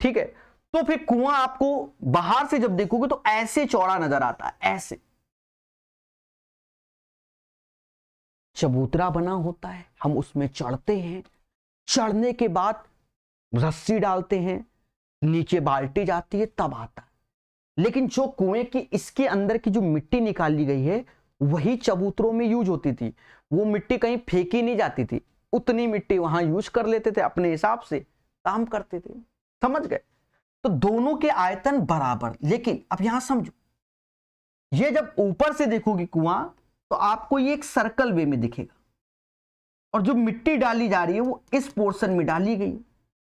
ठीक है? तो फिर कुआं आपको बाहर से जब देखोगे तो ऐसे चौड़ा नजर आता है, ऐसे चबूतरा बना होता है, हम उसमें चढ़ते हैं, चढ़ने के बाद रस्सी डालते हैं, नीचे बाल्टी जाती है, तब आता है। लेकिन जो कुएं की इसके अंदर की जो मिट्टी निकाली गई है वही चबूतरों में यूज होती थी, वो मिट्टी कहीं फेंकी नहीं जाती थी, उतनी मिट्टी वहां यूज कर लेते थे, अपने हिसाब से काम करते थे, समझ गए? तो दोनों के आयतन बराबर। लेकिन अब यहां समझो, ये जब ऊपर से देखोगे कुआं तो आपको ये एक सर्कल वे में दिखेगा, और जो मिट्टी डाली जा रही है वो इस पोर्शन में डाली गई,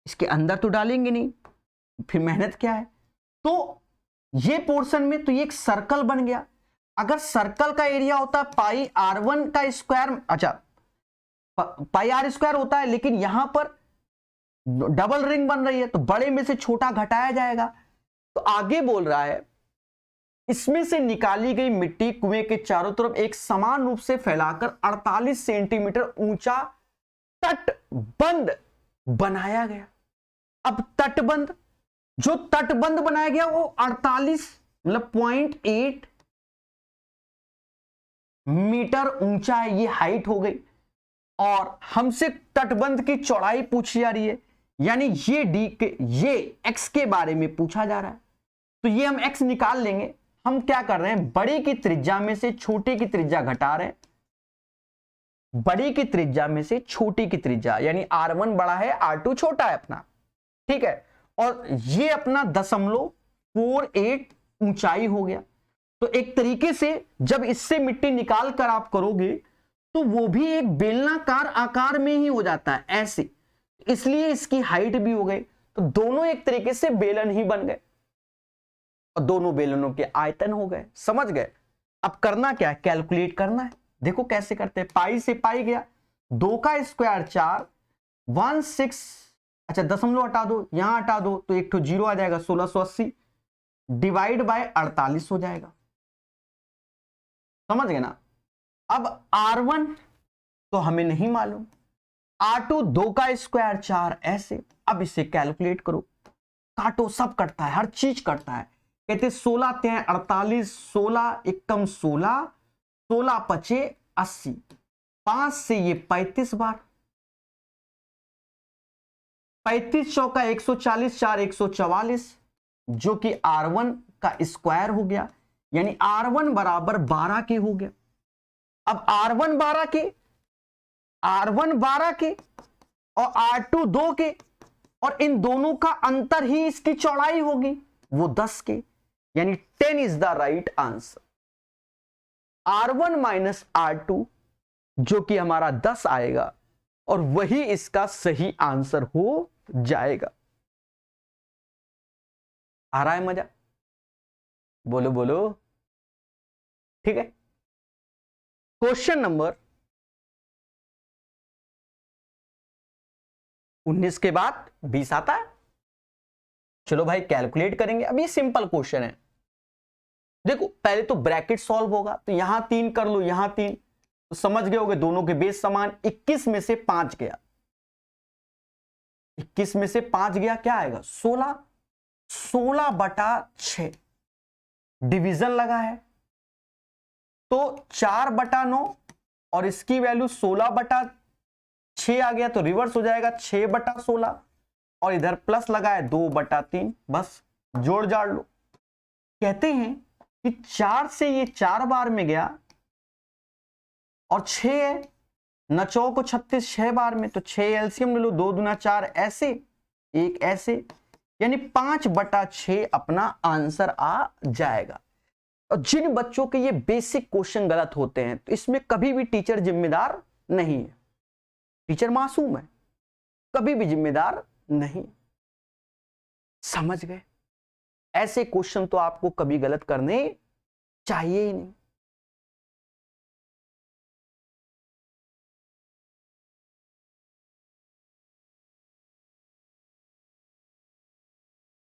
इसके अंदर तो डालेंगे नहीं, फिर मेहनत क्या है। तो ये पोर्शन में तो ये एक सर्कल बन गया। अगर सर्कल का एरिया होता है पाई r1 का स्क्वायर, अच्छा पाई r स्क्वायर होता है, लेकिन यहां पर डबल रिंग बन रही है तो बड़े में से छोटा घटाया जाएगा। तो आगे बोल रहा है इसमें से निकाली गई मिट्टी कुएं के चारों तरफ एक समान रूप से फैलाकर 48 सेंटीमीटर ऊंचा तटबंध बनाया गया। अब तटबंध, जो तटबंध बनाया गया वो 48 मतलब 0.8 मीटर ऊंचा है, ये हाइट हो गई। और हमसे तटबंध की चौड़ाई पूछी जा रही है, यानी ये डी के, ये एक्स के बारे में पूछा जा रहा है। तो ये हम एक्स निकाल लेंगे। हम क्या कर रहे हैं, बड़ी की त्रिज्या में से छोटी की त्रिज्या घटा रहे हैं। बड़ी की त्रिज्या में से छोटी की त्रिज्या, यानी r1 बड़ा है r2 छोटा है अपना, ठीक है। और ये अपना 0.48 ऊंचाई हो गया। तो एक तरीके से जब इससे मिट्टी निकाल कर आप करोगे तो वो भी एक बेलनाकार आकार में ही हो जाता है ऐसे, इसलिए इसकी हाइट भी हो गई। तो दोनों एक तरीके से बेलन ही बन गए और दोनों बेलनों के आयतन हो गए। समझ गए। अब करना क्या है, कैलकुलेट करना है। देखो कैसे करते हैं, पाई से पाई गया, 2 का स्क्वायर 4, 16, अच्छा दशमलव हटा दो, यहां हटा दो तो एक तो जीरो आ जाएगा, 1680 डिवाइड बाय 48 हो जाएगा। समझ गए ना। अब r1 तो हमें नहीं मालूम, r2 2 का स्क्वायर 4 ऐसे। अब इसे कैलकुलेट करो, काटो, सब कटता है, हर चीज कटता है। कहते 16 3 48, 16 एकम 16, 16 पचे 80, 5 से ये 35 बार, 35 चौका 140, 4 144, जो कि r1 का स्क्वायर हो गया, यानी r1 बराबर 12 के हो गया। अब r1 12 के, r1 12 के और r2 2 के, और इन दोनों का अंतर ही इसकी चौड़ाई होगी, वो 10 के, यानी 10 is the right answer. r1 minus r2 जो कि हमारा 10 आएगा और वही इसका सही आंसर हो जाएगा। आ रहा है मजा? बोलो बोलो, ठीक है। क्वेश्चन नंबर 19 के बाद 20 आता है। चलो भाई कैलकुलेट करेंगे। अब ये सिंपल क्वेश्चन है। देखो पहले तो ब्रैकेट सॉल्व होगा, तो यहां 3 कर लो, यहां 3, तो समझ गए होगे दोनों के बेस समान। 21 में से 5 गया, 21 में से 5 गया, क्या आएगा 16, 16/6 डिवीजन लगा है तो 4/9, और इसकी वैल्यू 16/6 आ गया तो रिवर्स हो जाएगा 6/16, और इधर प्लस लगा है 2/3, बस जोड़ जाड़ लो। कहते हैं कि 4 से ये 4 बार में गया और 6 है, 9 को 36 6 बार में, तो 6 एलसीएम ले लो, 2 दूना 4 ऐसे, एक ऐसे, यानी 5/6 अपना आंसर आ जाएगा। और जिन बच्चों के ये बेसिक क्वेश्चन गलत होते हैं तो इसमें कभी भी टीचर जिम्मेदार नहीं है, टीचर मासूम है, कभी भी जिम्मेदार नहीं। समझ गए। ऐसे क्वेश्चन तो आपको कभी गलत करने चाहिए ही नहीं।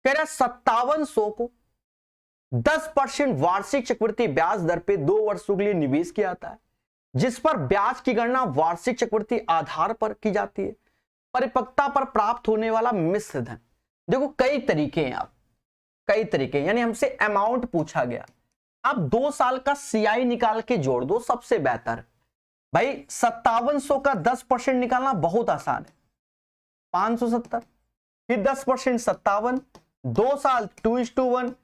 कह रहा 5700 को 10% वार्षिक चक्रवृद्धि ब्याज दर पे 2 वर्षों के लिए निवेश किया जाता है, जिस पर ब्याज की गणना वार्षिक चक्रवृद्धि आधार पर की जाती है। परिपक्वता पर प्राप्त होने वाला मिश्र धन। देखो कई तरीके हैं, आप कई तरीके, यानी हमसे अमाउंट पूछा गया, आप 2 साल का CI निकाल के जोड़ दो, सबसे बेहतर भाई। 5700 का 10% निकालना बहुत आसान है, 570, फिर 10% 57, 2 साल 2:1,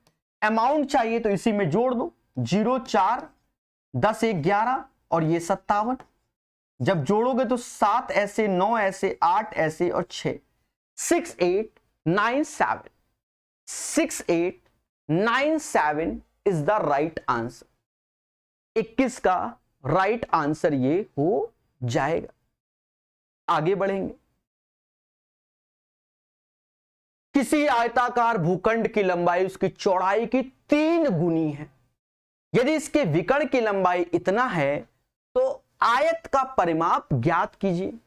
अमाउंट चाहिए तो इसी में जोड़ दो, 0 4 10 1 11 और ये 57, जब जोड़ोगे तो 7 ऐसे, 9 ऐसे, 8 ऐसे और 6, 6 8 9 7, 6897 इज द राइट आंसर। 21 का राइट आंसर ये हो जाएगा। आगे बढ़ेंगे। किसी आयताकार भूखंड की लंबाई उसकी चौड़ाई की 3 गुनी है। यदि इसके विकर्ण की लंबाई इतना है तो आयत का परिमाप ज्ञात कीजिए।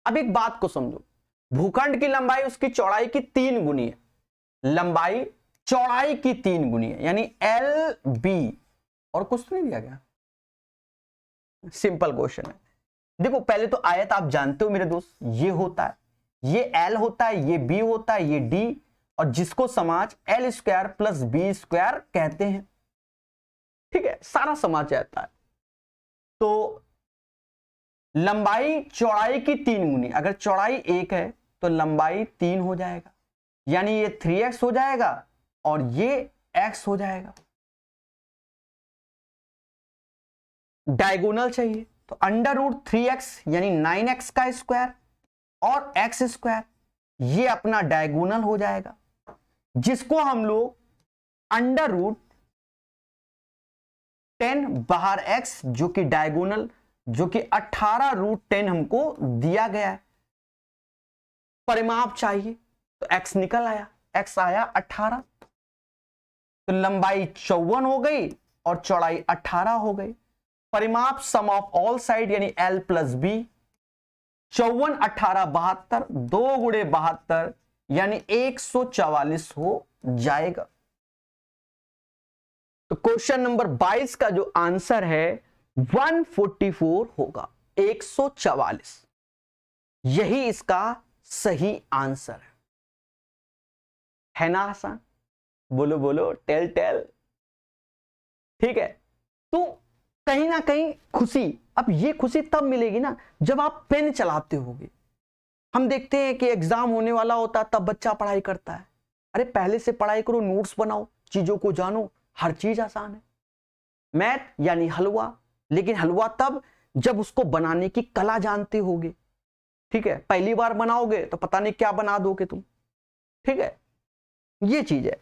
अब एक बात को समझो, भूखंड की लंबाई उसकी चौड़ाई की 3 गुनी है, लंबाई चौड़ाई की 3 गुनी है, यानी एल बी, और कुछ तो नहीं दिया गया। सिंपल क्वेश्चन है। देखो पहले तो आयत आप जानते हो मेरे दोस्त, ये होता है, ये एल होता है, ये बी होता है, ये डी, और जिसको समाज L square plus B square कहते हैं। ठीक है, सारा समाज आता है। तो लंबाई चौड़ाई की 3 गुनी, अगर चौड़ाई 1 है तो लंबाई 3 हो जाएगा, यानी ये 3x हो जाएगा और ये x हो जाएगा। डायगोनल चाहिए तो अंडर रूट 3x यानी 9x का स्क्वायर और x स्क्वायर, ये अपना डायगोनल हो जाएगा, जिसको हम लोग अंडर रूट 10 बाहर x जो कि डायगोनल, जो कि 18 रूट 10 हमको दिया गया है। परिमाप चाहिए तो x निकल आया, x आया 18, तो लंबाई 54 हो गई और चौड़ाई 18 हो गई। परिमाप सम ऑफ ऑल साइड यानी l प्लस बी, 54 18 72, 2 गुणे 72 यानी 144 हो जाएगा। तो क्वेश्चन नंबर 22 का जो आंसर है 144 होगा, 144, यही इसका सही आंसर है ना आसान? बोलो बोलो, टेल टेल। ठीक है, तो कहीं ना कहीं खुशी, अब ये खुशी तब मिलेगी ना जब आप पेन चलाते होगे। हम देखते हैं कि एग्जाम होने वाला होता है तब बच्चा पढ़ाई करता है। अरे पहले से पढ़ाई करो, नोट्स बनाओ, चीजों को जानो, हर चीज आसान है। मैथ यानी हलवा, लेकिन हलवा तब जब उसको बनाने की कला जानते होगे। ठीक है, पहली बार बनाओगे तो पता नहीं क्या बना दोगे तुम। ठीक है, ये चीज है।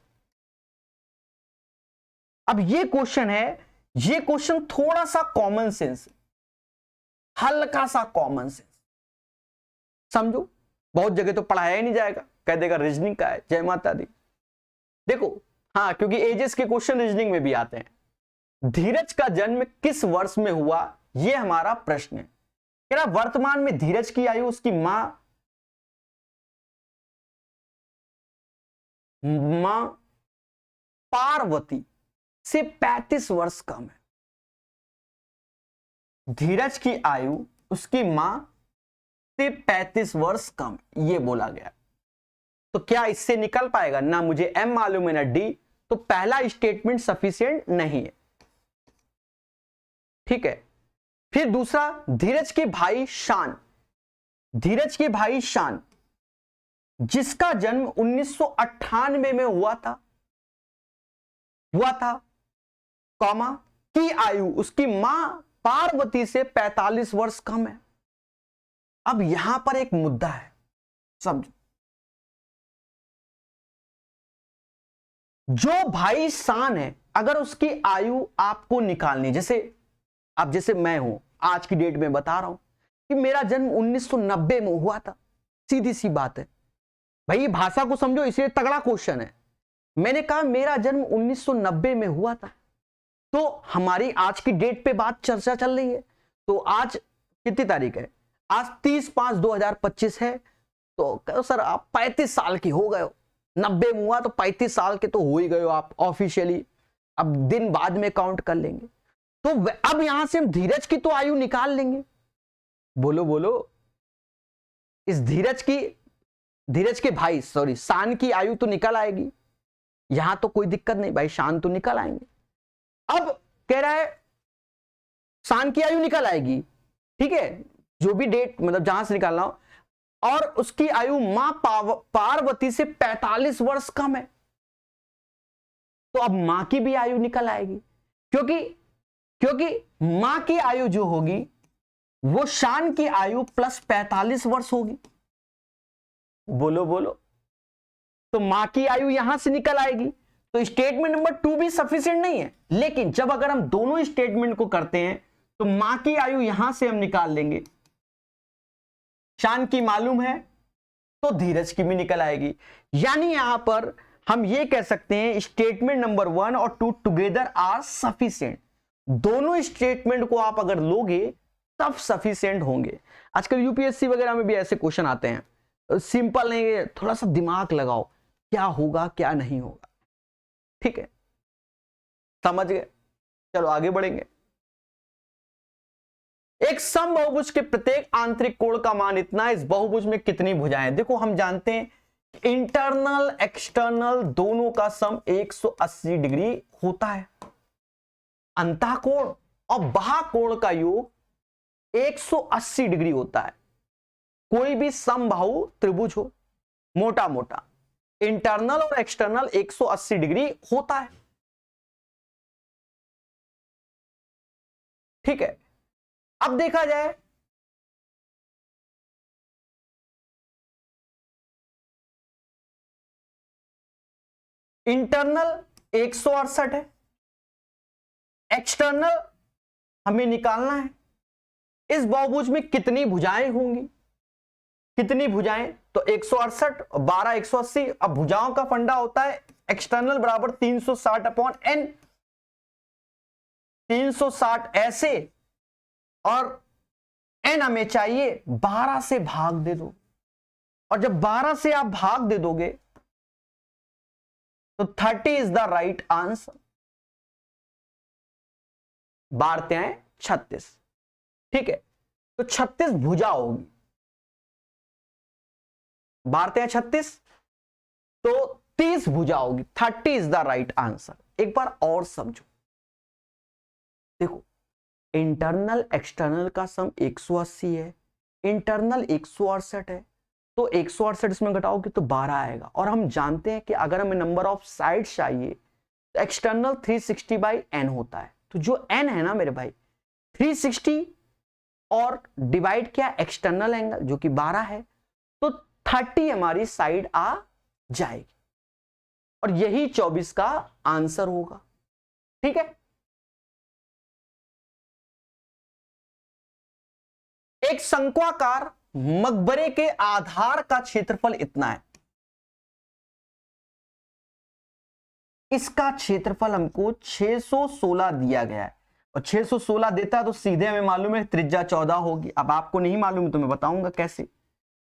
अब ये क्वेश्चन है, ये क्वेश्चन थोड़ा सा कॉमन सेंस, हल्का सा कॉमन सेंस, समझो। बहुत जगह तो पढ़ाया ही नहीं जाएगा, कह देगा रीजनिंग का है, जय माता दी। देखो हाँ, क्योंकि एजेस के क्वेश्चन रीजनिंग में भी आते हैं। धीरज का जन्म किस वर्ष में हुआ, यह हमारा प्रश्न है। क्या वर्तमान में धीरज की आयु उसकी मां पार्वती से 35 वर्ष कम है। धीरज की आयु उसकी मां से 35 वर्ष कम, यह बोला गया। तो क्या इससे निकल पाएगा? ना मुझे एम मालूम है ना डी, तो पहला स्टेटमेंट सफिशिएंट नहीं है। ठीक है, फिर दूसरा, धीरज के भाई शान, धीरज के भाई शान जिसका जन्म 1998 में हुआ था कॉमा, की आयु उसकी मां पार्वती से 45 वर्ष कम है। अब यहां पर एक मुद्दा है, समझो। जो भाई शान है, अगर उसकी आयु आपको निकालनी, जैसे मैं हूं, आज की डेट में बता रहा हूं कि मेरा जन्म 1990 में हुआ था, सीधी सी बात है भाई, भाषा को समझो, इसलिए तगड़ा क्वेश्चन है। मैंने कहा मेरा जन्म 1990 में हुआ था, तो हमारी आज की डेट पे बात चर्चा चल रही है। तो आज कितनी तारीख है? आज 30/5/2025 है। तो सर आप 35 साल की हो गए हो, 90 में हुआ तो 35 साल के तो हो ही गए हो आप ऑफिशियली। अब दिन बाद में काउंट कर लेंगे। तो अब यहां से हम धीरज की तो आयु निकाल लेंगे। बोलो बोलो, इस धीरज के भाई शान की आयु तो निकल आएगी, यहां तो कोई दिक्कत नहीं भाई, शान तो निकल आएंगे। अब कह रहा है शान की आयु निकल आएगी, ठीक है, जो भी डेट मतलब जहां से निकालना हो, और उसकी आयु मां पार्वती से 45 वर्ष कम है, तो अब मां की भी आयु निकल आएगी, क्योंकि मां की आयु जो होगी वो शान की आयु प्लस 45 वर्ष होगी। बोलो बोलो, तो मां की आयु यहां से निकल आएगी। तो स्टेटमेंट नंबर 2 भी सफिशिएंट नहीं है, लेकिन जब अगर हम दोनों स्टेटमेंट को करते हैं तो मां की आयु यहां से हम निकाल लेंगे, शान की मालूम है तो धीरज की भी निकल आएगी। यानी यहां पर हम ये कह सकते हैं स्टेटमेंट नंबर 1 और 2 टुगेदर आर सफिशिएंट। दोनों स्टेटमेंट को आप अगर लोगे तब सफिशिएंट होंगे। आजकल यूपीएससी वगैरह में भी ऐसे क्वेश्चन आते हैं, सिंपल नहीं है, थोड़ा सा दिमाग लगाओ क्या होगा क्या नहीं होगा। ठीक है, समझ गए? चलो आगे बढ़ेंगे। एक समबहुभुज के प्रत्येक आंतरिक कोण का मान इतना, इस बहुभुज में कितनी भुजाएं? देखो हम जानते हैं इंटरनल एक्सटर्नल दोनों का सम 180 डिग्री होता है। अंतःकोण और बाह्यकोण का योग 180 डिग्री होता है। कोई भी समबाहु त्रिभुज हो, मोटा मोटा इंटरनल और एक्सटर्नल 180 डिग्री होता है। ठीक है, अब देखा जाए इंटरनल 168 है, एक्सटर्नल हमें निकालना है। इस बहुभुज में कितनी भुजाएं होंगी? कितनी भुजाएं? तो 168 और 12 180। अब भुजाओं का फंडा होता है एक्सटर्नल बराबर 360 अपॉन एन। 360 ऐसे और एन हमें चाहिए 12 से भाग दे दो, और जब 12 से आप भाग दे दोगे तो 30 इज द राइट आंसर। 12 हैं 36। ठीक है, तो 36 भुजा होगी। 12 हैं 36 तो 30 भुजा होगी। 30 इज द राइट आंसर। एक बार और समझो, देखो इंटरनल एक्सटर्नल का सम 180 है, इंटरनल 168 है, तो 168 इसमें घटाओगे तो 12 आएगा। और हम जानते हैं कि अगर हमें नंबर ऑफ साइड्स चाहिए तो एक्सटर्नल 360 बाई एन होता है। तो जो एन है ना मेरे भाई 360 और डिवाइड क्या एक्सटर्नल एंगल जो कि 12 है, तो 30 हमारी साइड आ जाएगी और यही 24 का आंसर होगा। ठीक है, एक शंक्वाकार मकबरे के आधार का क्षेत्रफल इतना है। इसका क्षेत्रफल हमको 616 दिया गया है, और 616 देता है तो सीधे हमें मालूम है त्रिज्या 14 होगी। अब आपको नहीं मालूम है तो मैं बताऊंगा कैसे।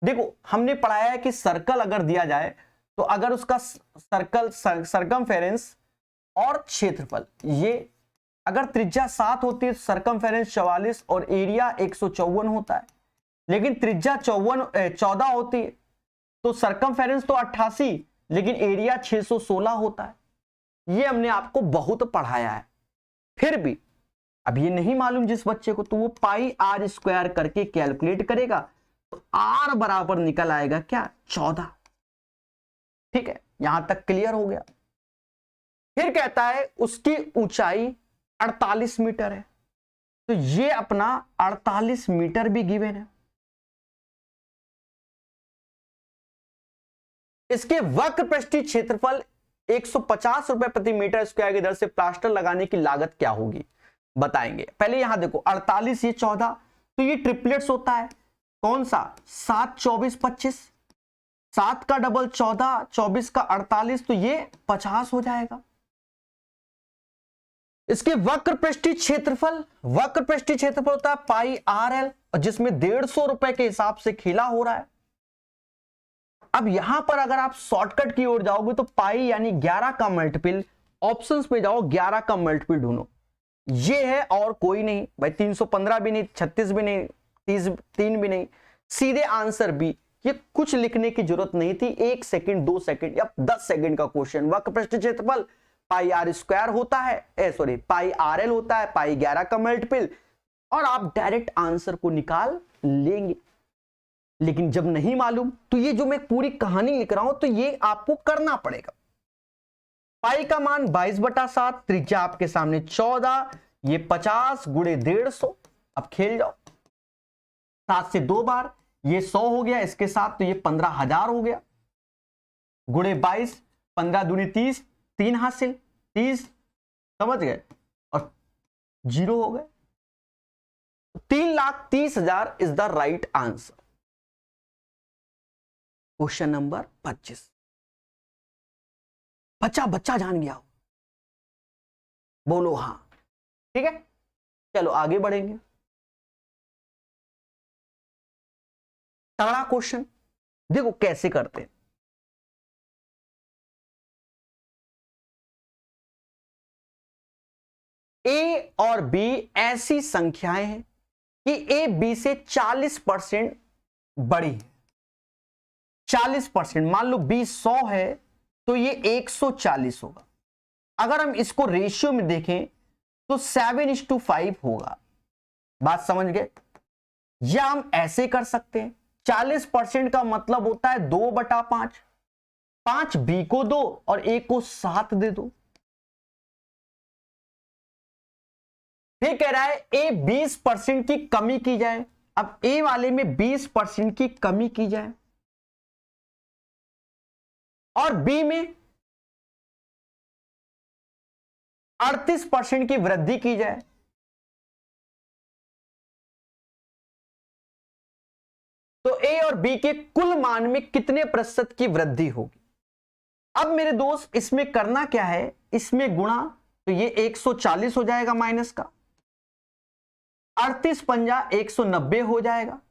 देखो हमने पढ़ाया है कि सर्कल अगर दिया जाए तो अगर उसका सर्कल सरकमफेरेंस और क्षेत्रफल, ये अगर त्रिज्या 7 होती है तो सरकमफेरेंस 44 और एरिया 154 होता है। लेकिन त्रिज्या 14 होती है तो सरकमफेरेंस तो 88 लेकिन एरिया 616 होता है। ये हमने आपको बहुत पढ़ाया है। फिर भी अब ये नहीं मालूम जिस बच्चे को, तो वो पाई आर स्क्वायर करके कैलकुलेट करेगा तो आर बराबर निकल आएगा क्या 14। ठीक है, यहां तक क्लियर हो गया। फिर कहता है उसकी ऊंचाई 48 मीटर है, तो ये अपना 48 मीटर भी गिवन है। इसके वक्र पृष्ठीय क्षेत्रफल 150 रुपए प्रति मीटर स्क्वायर की दर से प्लास्टर लगाने की लागत क्या होगी, बताएंगे। पहले यहां देखो 48 ये 14, तो ये ट्रिपलेट्स होता है। कौन सा? 7 24 25, 7 का डबल 14, 24 का 48, तो ये 50 हो जाएगा। इसके वक्र पृष्ठीय क्षेत्रफल, वक्र पृष्ठीय क्षेत्रफल होता है पाई आर एल, जिसमें 150 रुपए के हिसाब से खेला हो रहा है। अब यहां पर अगर आप शॉर्टकट की ओर जाओगे तो पाई यानी 11 का मल्टीपल, ऑप्शंस पे जाओ 11 का मल्टीपल ढूंढो, ये है और कोई नहीं भाई। 315 भी नहीं, 36 भी नहीं, 33 भी नहीं, सीधे आंसर बी। ये कुछ लिखने की जरूरत नहीं थी। 1 सेकंड 2 सेकंड या 10 सेकंड का क्वेश्चन। वक्र पृष्ठीय क्षेत्रफल पाई आर स्क्वायर होता है, सॉरी पाई आर एल होता है, पाई 11 का मल्टीपल, और आप डायरेक्ट आंसर को निकाल लेंगे। लेकिन जब नहीं मालूम तो ये जो मैं पूरी कहानी लिख रहा हूं तो ये आपको करना पड़ेगा। पाई का मान 22/7, त्रिज्या आपके सामने 14, ये 50 गुणे 150। अब खेल जाओ 7 से 2 बार, ये 100 हो गया इसके साथ, तो ये 15,000 हो गया। गुणे 22, 15 दूनी 30, 3 हासिल 30, समझ गए, और 0 हो गए। 3,30,000 is the right answer. Question number 25। बच्चा बच्चा जान गया हो, बोलो हाँ। ठीक है, चलो आगे बढ़ेंगे। तगड़ा क्वेश्चन, देखो कैसे करते हैं। ए और बी ऐसी संख्याएं हैं कि ए बी से 40% बड़ी है। 40%, मान लो बी 100 है तो ये 140 होगा। अगर हम इसको रेशियो में देखें तो 7:5 होगा। बात समझ गए? या हम ऐसे कर सकते हैं, 40% का मतलब होता है 2/5। 5 बी को दो और ए को 7 दे दो। फिर कह रहा है ए 20% की कमी की जाए। अब ए वाले में 20% की कमी की जाए और बी में 38% की वृद्धि की जाए। तो ए और बी के कुल मान में कितने प्रतिशत की वृद्धि होगी? अब मेरे दोस्त इसमें करना क्या है, इसमें गुणा, तो ये 140 हो जाएगा माइनस का, 38 पंजा 190 हो जाएगा,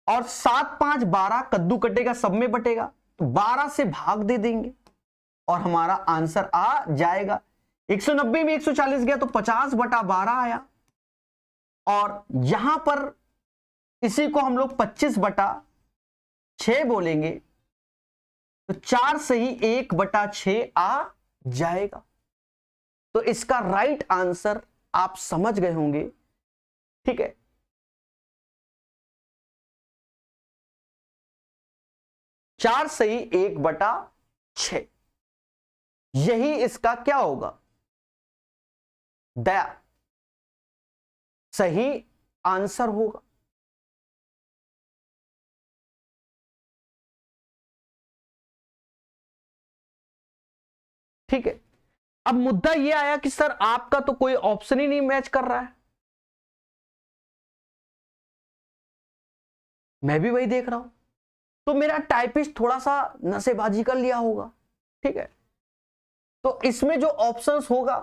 और 7 5 12, कद्दू कटेगा सब में बटेगा, तो 12 से भाग दे देंगे और हमारा आंसर आ जाएगा। 190 में 140 गया तो 50/12 आया, और यहां पर इसी को हम लोग 25/6 बोलेंगे, तो 4 से ही 1/6 आ जाएगा। तो इसका राइट आंसर आप समझ गए होंगे। ठीक है, चार से ही 1/6, यही इसका क्या होगा, दया सही आंसर होगा। ठीक है, अब मुद्दा यह आया कि सर आपका तो कोई ऑप्शन ही नहीं मैच कर रहा है। मैं भी वही देख रहा हूं, तो मेरा टाइपिस्ट थोड़ा सा नसेबाजी कर लिया होगा। ठीक है, तो इसमें जो ऑप्शंस होगा,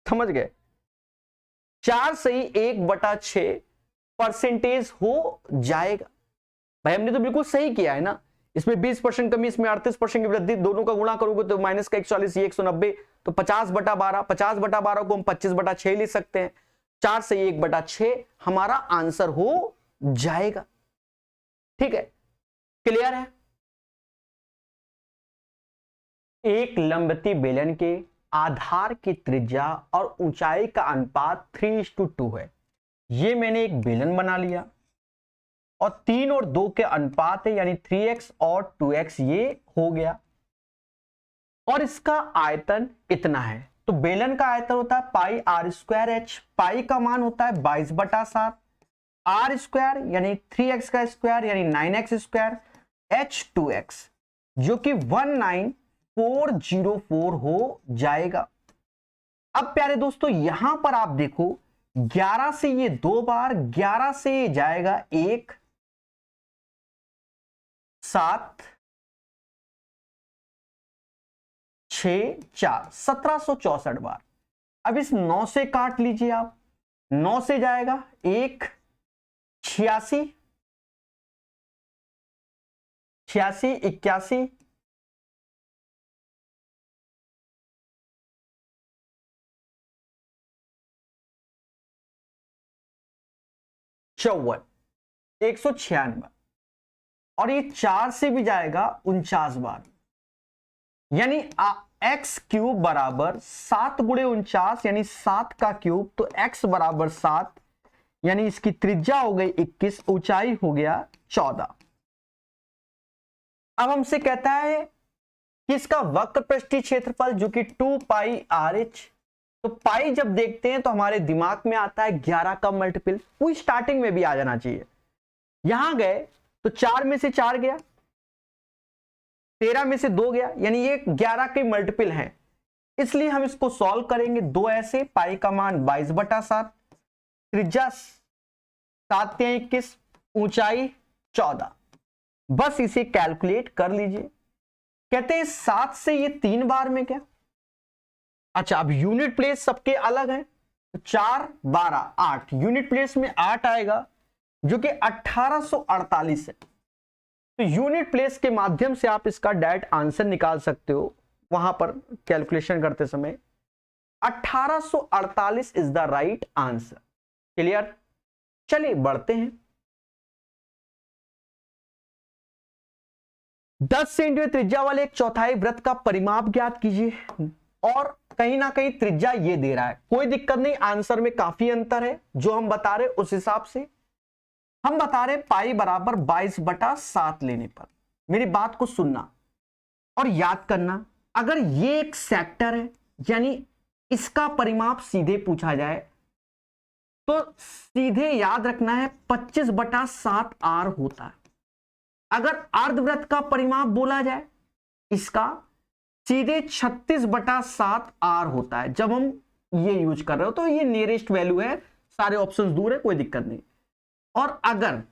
समझ गए, 4 से ही 1/6 परसेंटेज हो जाएगा। भाई हमने तो बिल्कुल सही किया है ना, इसमें 20% कमी, इसमें 38% की वृद्धि, दोनों का गुणा करोगे तो माइनस का 140, ये 190, तो 50/12, 50/12 को हम 25/6 लिख सकते हैं। 4 से 1/6 हमारा आंसर हो जाएगा। ठीक है, क्लियर है? एक लंबती बेलन के आधार की त्रिज्या और ऊंचाई का अनुपात 3:2 है। ये मैंने एक बेलन बना लिया और 3 और 2 के अनुपात है, यानी 3x और 2x ये हो गया, और इसका आयतन इतना है। तो बेलन का आयतन होता है पाई r²h, पाई का मान होता है 22/7, r² यानी 3x का स्क्वायर यानी 9x², h 2x जो कि 19404 हो जाएगा। अब प्यारे दोस्तों यहां पर आप देखो, 11 से ये 2 बार, 11 से ये जाएगा 1 7 6 4, 1764 बार। अब इस 9 से काट लीजिए आप, 9 से जाएगा 1 86 86 81 54, 196, और ये 4 से भी जाएगा 49 बार, यानी x क्यूब बराबर 7 गुणे 49 यानी 7 का क्यूब, तो x बराबर 7 यानी इसकी त्रिज्या हो गई 21, ऊंचाई हो गया 14। अब हमसे कहता है कि इसका वक्र पृष्ठीय क्षेत्रफल जो कि 2 पाई RH तो पाई जब देखते हैं तो हमारे दिमाग में आता है 11 का मल्टीपल, कोई स्टार्टिंग में भी आ जाना चाहिए। यहां गए तो 4 में से 4 गया, 13 में से 2 गया, यानी ये 11 के मल्टीपल हैं, इसलिए हम इसको सॉल्व करेंगे। 2 ऐसे, पाई का मान 22/7, त्रिज्या 7 या 21, ऊंचाई 14, बस इसे कैलकुलेट कर लीजिए। कहते हैं 7 से ये 3 बार में क्या, अच्छा अब यूनिट प्लेस सबके अलग हैं, 4 12 8, यूनिट प्लेस में 8 आएगा जो कि 1848 है। तो यूनिट प्लेस के माध्यम से आप इसका डायरेक्ट आंसर निकाल सकते हो, वहां पर कैलकुलेशन करते समय 1848 is the right answer. Clear? चलिए बढ़ते हैं। 10 सेंटीमीटर त्रिज्या वाले एक चौथाई वृत्त का परिमाप ज्ञात कीजिए, और कहीं ना कहीं त्रिज्या ये दे रहा है, कोई दिक्कत नहीं, आंसर में काफी अंतर है जो हम बता रहे उस हिसाब से हम बता रहे पाई बराबर 22/7 लेने पर। मेरी बात को सुनना और याद करना, अगर ये एक सेक्टर है यानी इसका परिमाप सीधे पूछा जाए तो सीधे याद रखना है 25/7 आर होता है। अगर अर्धवृत्त का परिमाप बोला जाए इसका सीधे 36/7 आर होता है। जब हम ये यूज कर रहे हो तो ये नियरेस्ट वैल्यू है, सारे ऑप्शंस दूर है, कोई दिक्कत नहीं। और अगर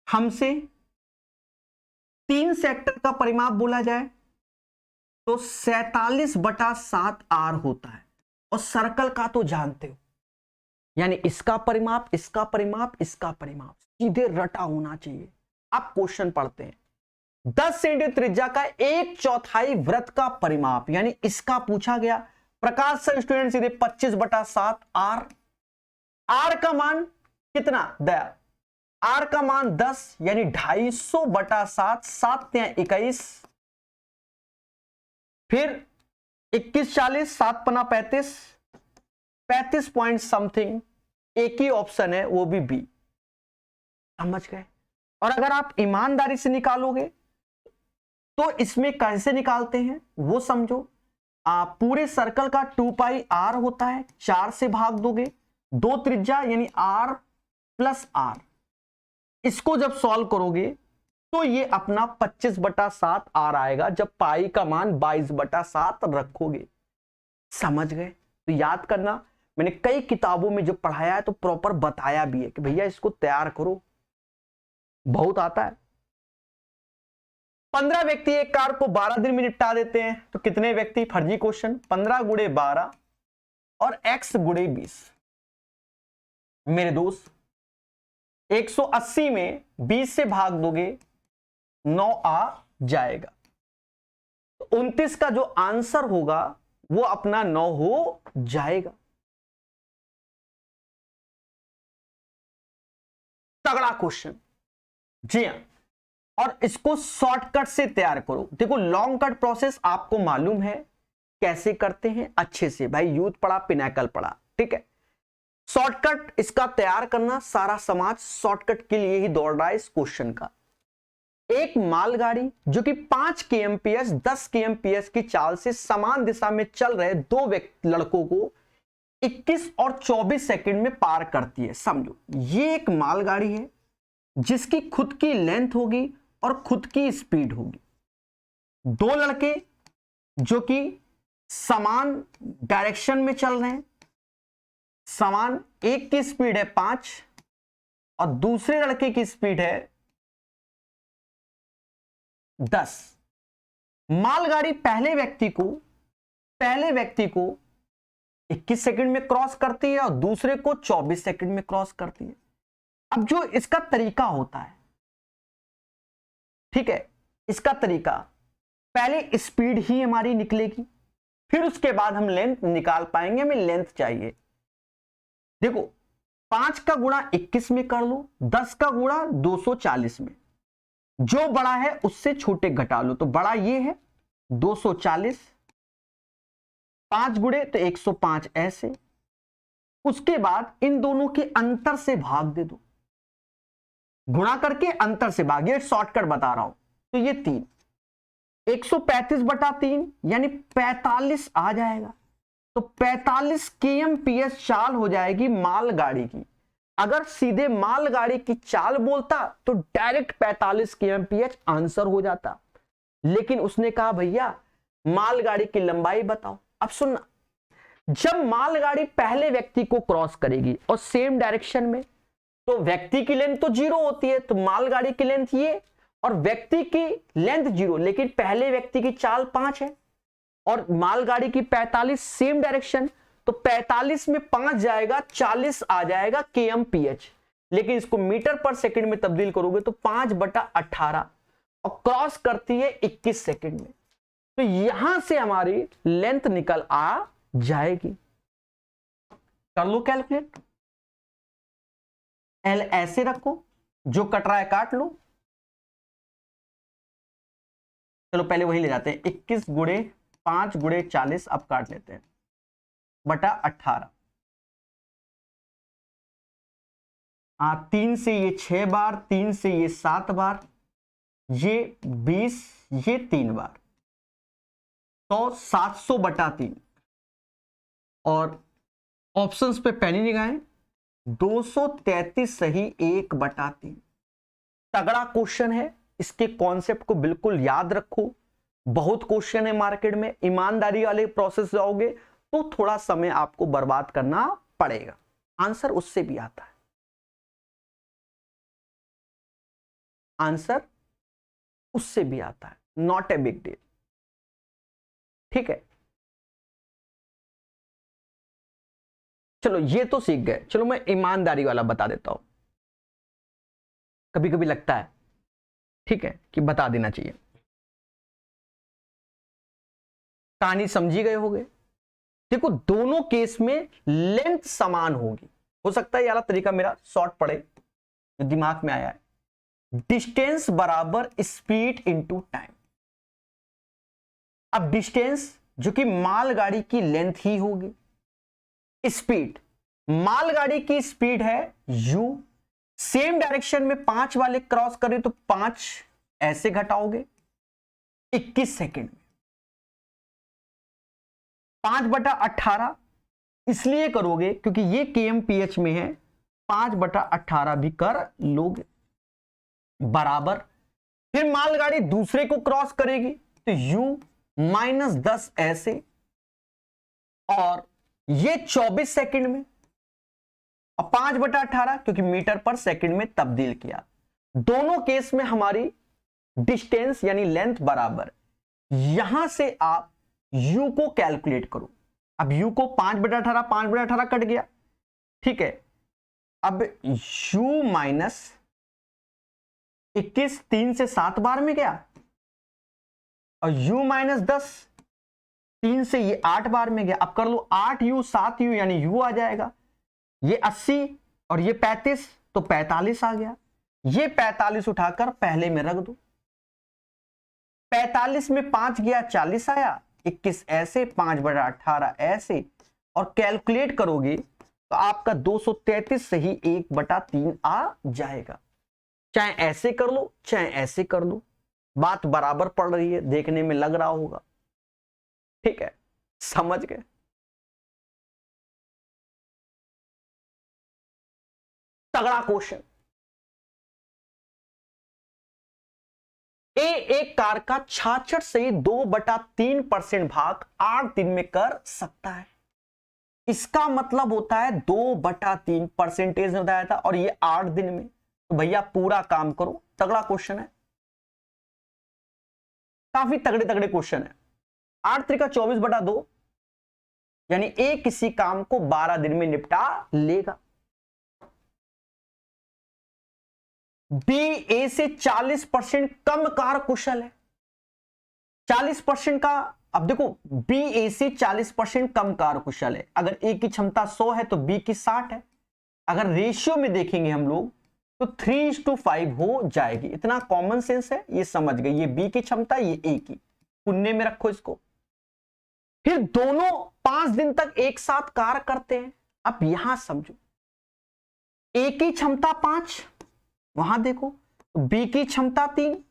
हमसे 3 सेक्टर का परिमाप बोला जाए तो 47/7 आर होता है। और सर्कल का तो जानते हो, यानी इसका परिमाप, इसका परिमाप, इसका परिमाप सीधे रटा होना चाहिए। आप क्वेश्चन पढ़ते हैं 10 सेंटीमीटर त्रिज्या का एक चौथाई वृत्त का परिमाप, यानी इसका पूछा गया। प्रकाश सर स्टूडेंट सीधे 25/7 आर। आर का मान कितना दया, आर का मान 10 यानी 250/7, 7 या 21, फिर 21 40, 7 पना 35, 35 पॉइंट समथिंग, एक ही ऑप्शन है वो भी बी। समझ गए? और अगर आप ईमानदारी से निकालोगे तो इसमें कैसे निकालते हैं वो समझो। पूरे सर्कल का 2πr होता है, 4 से भाग दोगे, 2 त्रिज्या यानी r प्लस r, इसको जब सॉल्व करोगे तो ये अपना 25/7 आर आएगा जब पाई का मान 22/7 रखोगे। समझ गए? तो याद करना, मैंने कई किताबों में जो पढ़ाया है तो प्रॉपर बताया भी है कि भैया इसको तैयार करो, बहुत आता है। 15 व्यक्ति एक कार को 12 दिन में निपटा देते हैं तो कितने व्यक्ति? फर्जी क्वेश्चन। 15 गुणे 12 और x गुणे 20। मेरे दोस्त 180 में 20 से भाग दोगे 9 आ जाएगा, तो 29 का जो आंसर होगा वो अपना 9 हो जाएगा। तगड़ा क्वेश्चन, जी हां। और इसको शॉर्टकट से तैयार करो। देखो लॉन्ग कट प्रोसेस आपको मालूम है कैसे करते हैं अच्छे से, भाई यूथ पढ़ा, पिनाकल पढ़ा, ठीक है। शॉर्टकट इसका तैयार करना, सारा समाज शॉर्टकट के लिए ही दौड़ रहा है इस क्वेश्चन का। एक मालगाड़ी जो कि 5 kmph 10 kmph की चाल से समान दिशा में चल रहे दो लड़कों को 21 और 24 सेकंड में पार करती है। समझो ये एक मालगाड़ी है जिसकी खुद की लेंथ होगी और खुद की स्पीड होगी। दो लड़के जो कि समान डायरेक्शन में चल रहे हैं, समान, एक की स्पीड है 5 और दूसरे लड़के की स्पीड है 10। मालगाड़ी पहले व्यक्ति को 21 सेकंड में क्रॉस करती है और दूसरे को 24 सेकंड में क्रॉस करती है। अब जो इसका तरीका होता है, ठीक है, इसका तरीका, पहले स्पीड ही हमारी निकलेगी, फिर उसके बाद हम लेंथ निकाल पाएंगे, हमें लेंथ चाहिए। देखो 5 का गुणा 21 में कर लो, 10 का गुणा 240 में, जो बड़ा है उससे छोटे घटा लो, तो बड़ा ये है 240, 5 गुणे तो 105 ऐसे। उसके बाद इन दोनों के अंतर से भाग दे दो, गुणा करके अंतर से भागिए, शॉर्टकट बता रहा हूं। तो ये 3 135/3 यानी 45 आ जाएगा। तो 45 kmph चाल हो जाएगी मालगाड़ी की। अगर सीधे मालगाड़ी की चाल बोलता तो डायरेक्ट 45 kmph आंसर हो जाता, लेकिन उसने कहा भैया मालगाड़ी की लंबाई बताओ। अब सुनना, जब मालगाड़ी पहले व्यक्ति को क्रॉस करेगी और सेम डायरेक्शन में, तो व्यक्ति की लेंथ तो 0 होती है, तो मालगाड़ी की लेंथ ये और व्यक्ति की लेंथ 0, लेकिन पहले व्यक्ति की चाल 5 है और मालगाड़ी की 45 सेम डायरेक्शन, तो 45 में 5 जाएगा, 40 आ जाएगा kmph। लेकिन इसको मीटर पर सेकंड में तब्दील करोगे तो 5/18 और क्रॉस करती है 21 सेकंड में। तो यहां से हमारी लेंथ निकल आ जाएगी। कर लो कैलकुलेट। एल ऐसे रखो, जो कट रहा है काट लो। चलो पहले वही ले जाते हैं, 21 गुणे 5 गुणे 40, अब काट लेते हैं, बटा 18। 3 से ये 6 बार, 3 से ये 7 बार, ये 20, ये 3 बार, तो 700/3। और ऑप्शंस पे पहली निगाहें, 233 सही 1/3। तगड़ा क्वेश्चन है, इसके कॉन्सेप्ट को बिल्कुल याद रखो। बहुत क्वेश्चन है मार्केट में, ईमानदारी वाले प्रोसेस जाओगे तो थोड़ा समय आपको बर्बाद करना पड़ेगा, आंसर उससे भी आता है। आंसर उससे भी आता है, नॉट ए बिग डील। ठीक है, चलो ये तो सीख गए। चलो मैं ईमानदारी वाला बता देता हूं, कभी कभी लगता है ठीक है कि बता देना चाहिए। कहानी समझी गए होगे। देखो दोनों केस में लेंथ समान होगी। हो सकता है ये वाला तरीका मेरा शॉर्ट पड़े, जो दिमाग में आया है। डिस्टेंस बराबर स्पीड इनटू टाइम। अब डिस्टेंस जो कि मालगाड़ी की लेंथ ही होगी, स्पीड मालगाड़ी की स्पीड है u, सेम डायरेक्शन में 5 वाले क्रॉस करें तो 5 ऐसे घटाओगे 21 सेकेंड में। 5/18 इसलिए करोगे क्योंकि ये kmph में है, 5/18 भी कर लोगे, बराबर। फिर मालगाड़ी दूसरे को क्रॉस करेगी तो u -10 ऐसे, और ये 24 सेकंड में, और 5/18 क्योंकि मीटर पर सेकंड में तब्दील किया। दोनों केस में हमारी डिस्टेंस यानी लेंथ बराबर। यहां से आप u को कैलकुलेट करो। अब u को 5/18, 5/18 कट गया, ठीक है। अब u माइनस 21 3 से 7 बार में गया, और u -10 3 से ये 8 बार में गया। अब कर लो 8u 7u यानी u आ जाएगा। ये 80 और ये 35 तो 45 आ गया। ये 45 उठाकर पहले में रख दो। 45 में 5 गया 40 आया, 21 ऐसे, 5/18 ऐसे, और कैलकुलेट करोगे तो आपका 233 सही 1/3 आ जाएगा। चाहे ऐसे कर लो चाहे ऐसे कर लो, बात बराबर पड़ रही है, देखने में लग रहा होगा। ठीक है, समझ गए। तगड़ा क्वेश्चन। एक कार का 66 से 2/3% भाग 8 दिन में कर सकता है। इसका मतलब होता है 2/3 परसेंटेज में बताया था, और ये 8 दिन में। तो भैया पूरा काम करो, तगड़ा क्वेश्चन है, काफी तगड़े तगड़े क्वेश्चन है। 8 त्रिका 24/2 यानी ए किसी काम को 12 दिन में निपटा लेगा। बी ए से 40% कम कार कुशल है। 40% का, अब देखो बी ए से 40% कम कार कुशल है। अगर ए की क्षमता 100 है तो बी की 60 है। अगर रेशियो में देखेंगे हम लोग तो 3:5 हो जाएगी। इतना कॉमन सेंस है, ये समझ गए। ये बी की क्षमता, ये ए की, पुण्य में रखो इसको। फिर दोनों 5 दिन तक एक साथ कार्य करते हैं। अब यहां समझो, ए की क्षमता 5, वहां देखो बी की क्षमता 3।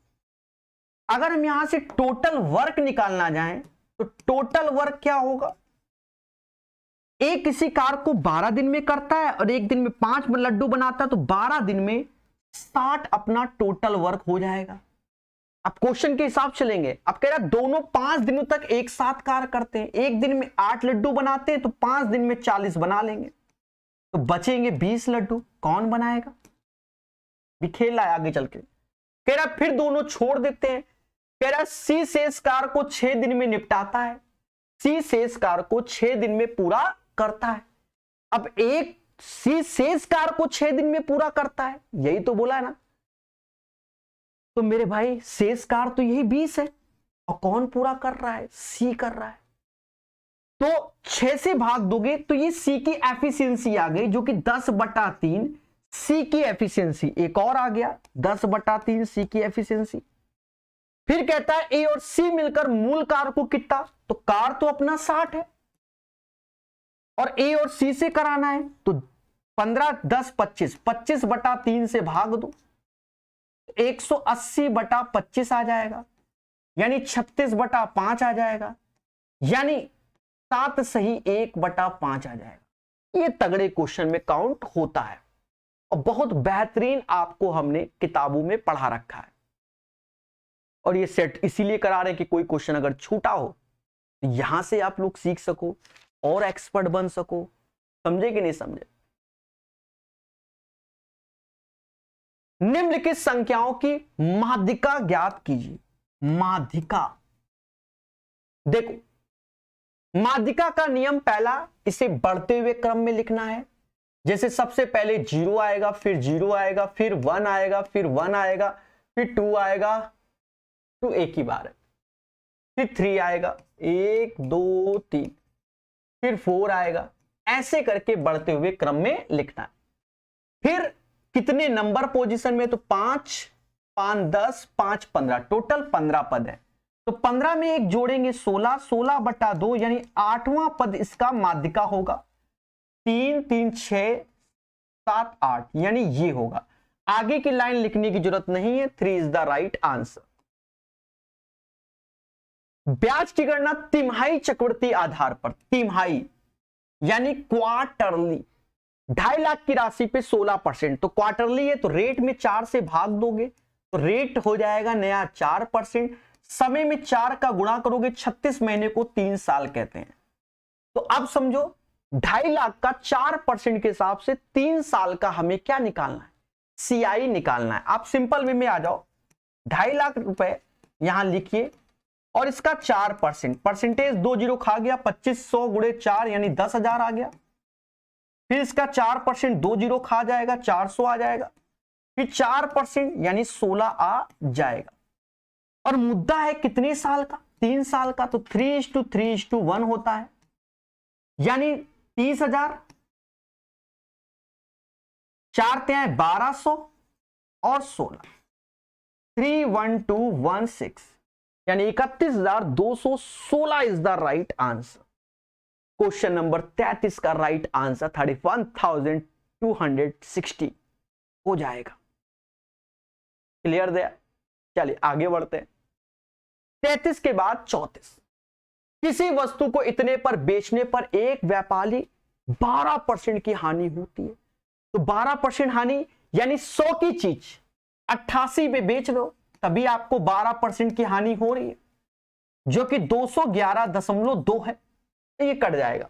अगर हम यहां से टोटल वर्क निकालना चाहें तो टोटल वर्क क्या होगा, एक किसी कार को 12 दिन में करता है और एक दिन में 5 लड्डू बनाता है, तो 12 दिन में 60 अपना टोटल वर्क हो जाएगा। अब क्वेश्चन के हिसाब चलेंगे, अब कह रहा दोनों 5 दिनों तक एक साथ कार्य करते हैं, एक दिन में 8 लड्डू बनाते हैं तो 5 दिन में 40 बना लेंगे, तो बचेंगे 20 लड्डू। कौन बनाएगा, भी खेल रहा है आगे चल के। कह रहा फिर दोनों छोड़ देते हैं, कह रहा सी शेष कार्य को 6 दिन में निपटाता है, सी शेष कार्य को 6 दिन में पूरा करता है। अब एक सी शेष कार्य को 6 दिन में पूरा करता है, यही तो बोला है ना, तो मेरे भाई शेष कार्य तो यही 20 है, और कौन पूरा कर रहा है, सी कर रहा है। तो 6 से भाग दोगे तो ये सी की एफिशिएंसी आ गई, जो कि 10/3 सी की एफिशिएंसी। एक और आ गया 10/3 सी की एफिशिएंसी। फिर कहता है ए और सी मिलकर मूल कार्य को कितना, तो कार्य तो अपना 60 है और ए और सी से कराना है, तो 15 10 25 25/3 से भाग दो, 180/25 आ जाएगा, यानी 36/5 आ जाएगा, यानी 7 सही 1/5 आ जाएगा। ये तगड़े क्वेश्चन में काउंट होता है और बहुत बेहतरीन आपको हमने किताबों में पढ़ा रखा है। और ये सेट इसीलिए करा रहे कि कोई क्वेश्चन अगर छूटा हो तो यहां से आप लोग सीख सको और एक्सपर्ट बन सको। समझे कि नहीं समझे। निम्नलिखित संख्याओं की माध्यिका ज्ञात कीजिए। माध्यिका, देखो माध्यिका का नियम पहला, इसे बढ़ते हुए क्रम में लिखना है। जैसे सबसे पहले 0 आएगा, फिर 0 आएगा, फिर 1 आएगा, फिर 1 आएगा, फिर 2 आएगा, 2 एक ही बार है, फिर 3 आएगा, 1 2 3, फिर 4 आएगा, ऐसे करके बढ़ते हुए क्रम में लिखना है। फिर कितने नंबर पोजीशन में, तो 5 5 10 5 15, टोटल 15 पद है, तो 15 में एक जोड़ेंगे 16, 16/2 यानी 8वां पद इसका माध्यिका होगा। 3 3 6 7 8 यानी ये होगा। आगे की लाइन लिखने की जरूरत नहीं है, 3 इज द राइट आंसर। ब्याज की गणना तिमाही चक्रवृद्धि आधार पर, तिमाही यानी क्वार्टरली, 2.5 लाख की राशि पे 16%, तो क्वार्टरली है तो रेट में 4 से भाग दोगे तो रेट हो जाएगा नया 4%। समय में 4 का गुणा करोगे, 36 महीने को 3 साल कहते हैं। तो अब समझो 2.5 लाख का 4% के हिसाब से 3 साल का हमें क्या निकालना है, सीआई निकालना है। आप सिंपल वे में आ जाओ, 2.5 लाख रुपए यहां लिखिए और इसका 4%, परसेंटेज 2 जीरो खा गया, 2500 गुणे 4 यानी 10,000 आ गया। फिर इसका 4% 2 जीरो खा जाएगा, 400 आ जाएगा, फिर 4% यानी 16 आ जाएगा। और मुद्दा है कितने साल का, 3 साल का, तो 3:3:1 होता है, यानी 30,000, 4 × 1200 और 16, 31216 यानी 31,216 is the right answer. Question number 33 का राइट आंसर 31,260 हो जाएगा। क्लियर दिया। चलिए आगे बढ़ते हैं। 33 के बाद 34, किसी वस्तु को इतने पर बेचने पर एक व्यापारी 12% की हानि होती है, तो 12% हानि यानी 100 की चीज 88 पे बेच दो, तभी आपको 12% की हानि हो रही है, जो कि 211.2 है, ये कट जाएगा।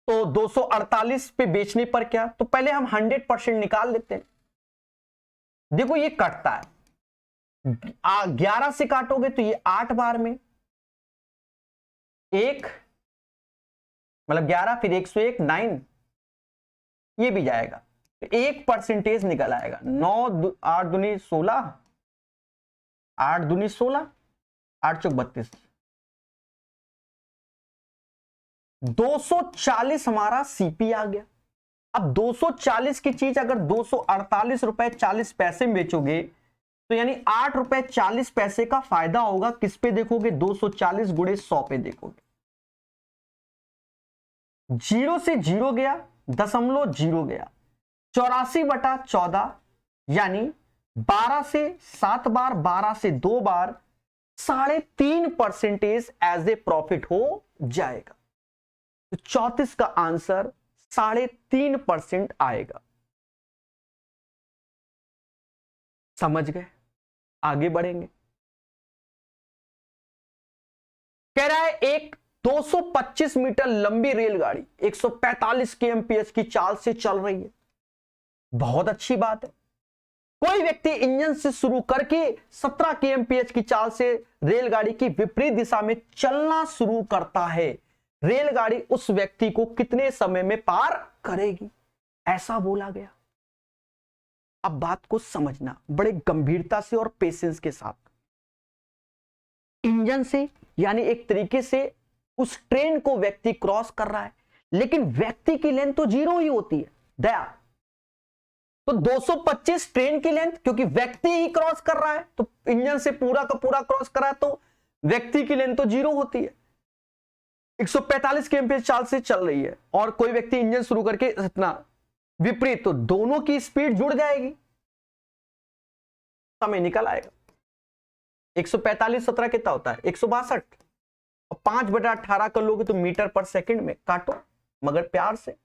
तो 248 पे बेचने पर क्या, तो पहले हम 100% निकाल लेते हैं। देखो ये कटता है, 11 से काटोगे तो ये 8 बार में 1 मतलब 11, फिर 101 9, ये भी जाएगा, तो 1% निकल आएगा। 9 8 दूनी 16, 8 दूनी 16, 8 चौक 32, 240 हमारा सीपी आ गया। अब 240 की चीज अगर 248 रुपए 40 पैसे में बेचोगे तो यानी 8 रुपए 40 पैसे का फायदा होगा। किस पे देखोगे, 240 गुणे 100 पे देखोगे। 0 से 0 गया, 0.0 गया, 84/14 यानी 12 से 7 बार, 12 से 2 बार 3.5% एज ए प्रॉफिट हो जाएगा। तो 34 का आंसर 3.5% आएगा। समझ गए? आगे बढ़ेंगे। कह रहा है एक 225 मीटर लंबी रेलगाड़ी 145 kmph की चाल से चल रही है। बहुत अच्छी बात है। कोई व्यक्ति इंजन से शुरू करके 17 kmph की चाल से रेलगाड़ी की विपरीत दिशा में चलना शुरू करता है। रेलगाड़ी उस व्यक्ति को कितने समय में पार करेगी, ऐसा बोला गया। अब बात को समझना बड़े गंभीरता से और पेशेंस के साथ। इंजन से यानी एक तरीके से उस ट्रेन को व्यक्ति क्रॉस कर रहा है, लेकिन व्यक्ति की लेंथ तो 0 ही होती है दया। तो 225 ट्रेन की लेंथ, क्योंकि व्यक्ति ही क्रॉस कर रहा है, तो इंजन से पूरा का पूरा क्रॉस कर रहा है, तो व्यक्ति की लेंथ तो 0 होती है। 145 kmph चाल से चल रही है और कोई व्यक्ति इंजन शुरू करके इतना विपरीत, तो दोनों की स्पीड जुड़ जाएगी, समय निकल आएगा। 145 17 कितना होता है 162, और 5/18 कर लोगे तो मीटर पर सेकंड में काटो मगर प्यार से।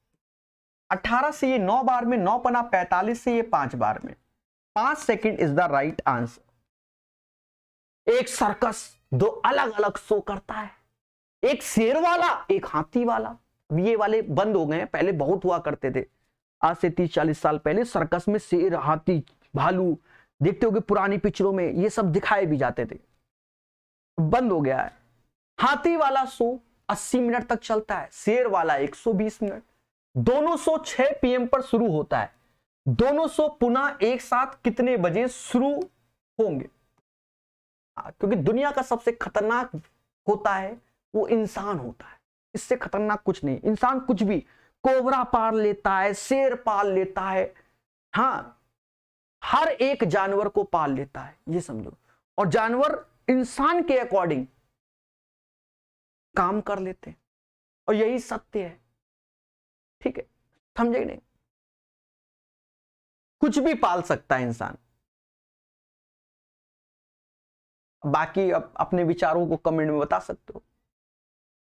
18 से ये 9 बार में 9 पना 45 से ये 5 बार में 5 second is the right answer. एक सर्कस 2 अलग अलग शो करता है, एक शेर वाला एक हाथी वाला। अब ये वाले बंद हो गए हैं, पहले बहुत हुआ करते थे। आज से 30-40 साल पहले सर्कस में शेर, हाथी, भालू देखते होगे पुरानी पिक्चरों में, ये सब दिखाए भी जाते थे। बंद हो गया है। हाथी वाला शो 80 मिनट तक चलता है, शेर वाला 120 मिनट। दोनों शो 6 PM पर शुरू होता है। दोनों शो पुनः एक साथ कितने बजे शुरू होंगे? क्योंकि दुनिया का सबसे खतरनाक होता है वो इंसान होता है, इससे खतरनाक कुछ नहीं। इंसान कुछ भी, कोबरा पाल लेता है, शेर पाल लेता है, हाँ हर एक जानवर को पाल लेता है, ये समझो। और जानवर इंसान के अकॉर्डिंग काम कर लेते हैं, और यही सत्य है। ठीक है, समझे नहीं? कुछ भी पाल सकता है इंसान। बाकी अब अपने विचारों को कमेंट में बता सकते हो।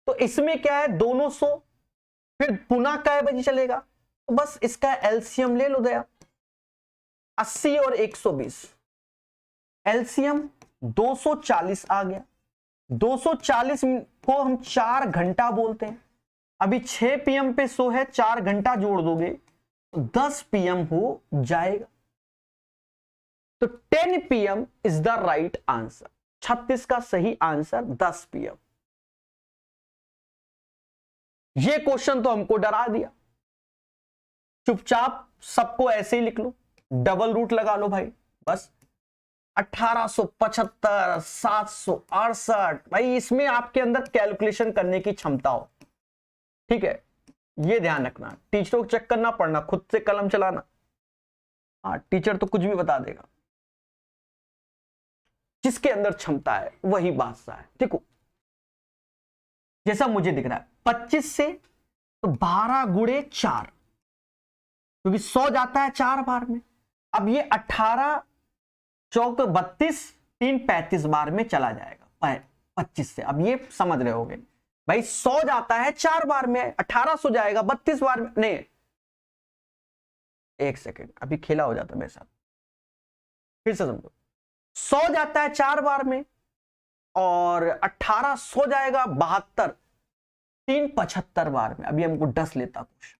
तो इसमें क्या है, दोनों सो फिर पुनः कै बजे चलेगा, तो बस इसका एलसीएम ले लो दया। 80 और 120, एलसीएम 240 आ गया। 240 को हम 4 घंटा बोलते हैं। अभी 6 PM पे सो है, 4 घंटा जोड़ दोगे तो 10 PM हो जाएगा। तो 10 PM is the right answer. 36 का सही आंसर 10 PM। ये क्वेश्चन तो हमको डरा दिया। चुपचाप सबको ऐसे ही लिख लो, डबल रूट लगा लो भाई, बस 1875 768। भाई इसमें आपके अंदर कैलकुलेशन करने की क्षमता हो, ठीक है, ये ध्यान रखना। टीचरों को चेक करना पड़ना, खुद से कलम चलाना। हाँ, टीचर तो कुछ भी बता देगा, जिसके अंदर क्षमता है वही बादशाह है। देखो जैसा मुझे दिख रहा है 25 से तो 12 गुणे 4, क्योंकि 100 जाता है 4 बार में। अब ये 18 चौक 32 3 35 बार में चला जाएगा 25 से। अब ये समझ रहे होगे भाई, 100 जाता है 4 बार में, 1800 जाएगा 32 बार में। नहीं, एक सेकेंड, अभी खेला हो जाता मेरे साथ, फिर से समझो। 100 जाता है 4 बार में और 1800 जाएगा 72 3 75 बार में। अभी हमको 10 लेता कुछ,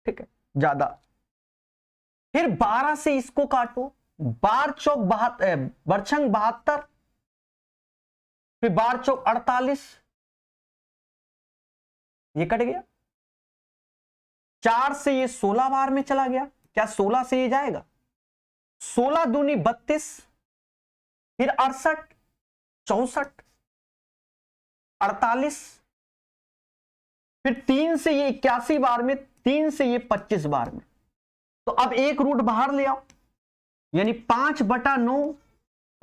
ठीक है, ज्यादा। फिर 12 से इसको काटो, 12 चौक 72, फिर 12 चौक 48, ये कट गया। 4 से ये 16 बार में चला गया। क्या 16 से ये जाएगा? 16 दूनी 32, फिर 68 64 48, फिर 3 से ये 81 बार में, 3 से ये 25 बार में। तो अब एक रूट बाहर ले आओ, यानी 5/9,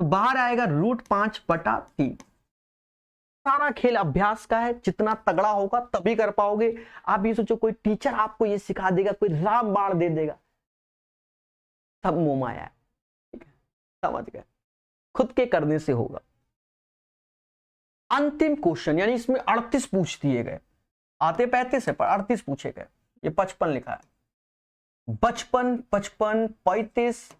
तो बाहर आएगा रूट 5/3। सारा खेल अभ्यास का है, जितना तगड़ा होगा तभी कर पाओगे। आप ये सोचो कोई टीचर आपको ये सिखा देगा, कोई राम बाण दे देगा, सब मोहमाया है, ठीक है, समझ गए, खुद के करने से होगा। अंतिम क्वेश्चन, यानी इसमें 38 पूछ दिए गए, आते 35 है पर 38 पूछे गए। ये 55 लिखा है, 55, 55, 35,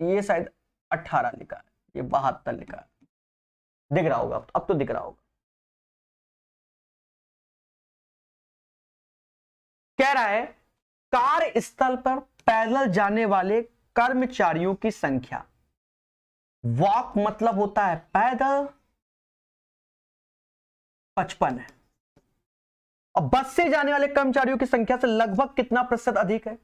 ये शायद 18 लिखा है, ये 72 लिखा है। दिख रहा होगा अब तो दिख रहा होगा। कह रहा है कार्यस्थल पर पैदल जाने वाले कर्मचारियों की संख्या, वॉक मतलब होता है पैदल, 55 है, और बस से जाने वाले कर्मचारियों की संख्या से लगभग कितना प्रतिशत अधिक है?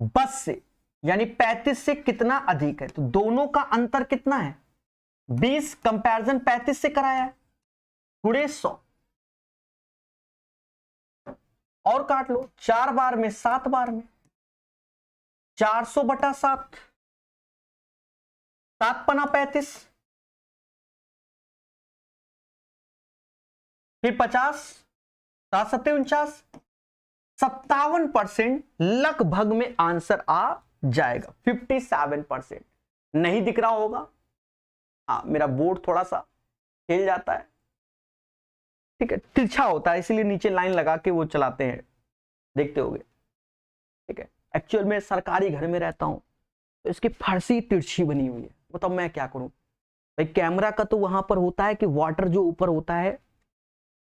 बस से, यानी 35 से कितना अधिक है? तो दोनों का अंतर कितना है? 20 कंपैरिजन 35 से कराया है, गुणे 100 और काट लो, 4 बार में 7 बार में 400/7, 7 पना 35, फिर 50, 7 सत्ते 49, 57% लगभग में आंसर आ जाएगा। 57% नहीं दिख रहा होगा, हाँ मेरा बोर्ड थोड़ा सा हिल जाता है, ठीक है, तिरछा होता है इसलिए नीचे लाइन लगा के वो चलाते हैं, देखते होगे, ठीक है। एक्चुअल में सरकारी घर में रहता हूं तो इसकी फर्शी तिरछी बनी हुई है, बताओ मैं क्या करूं भाई। कैमरा का तो वहां पर होता है कि वाटर जो ऊपर होता है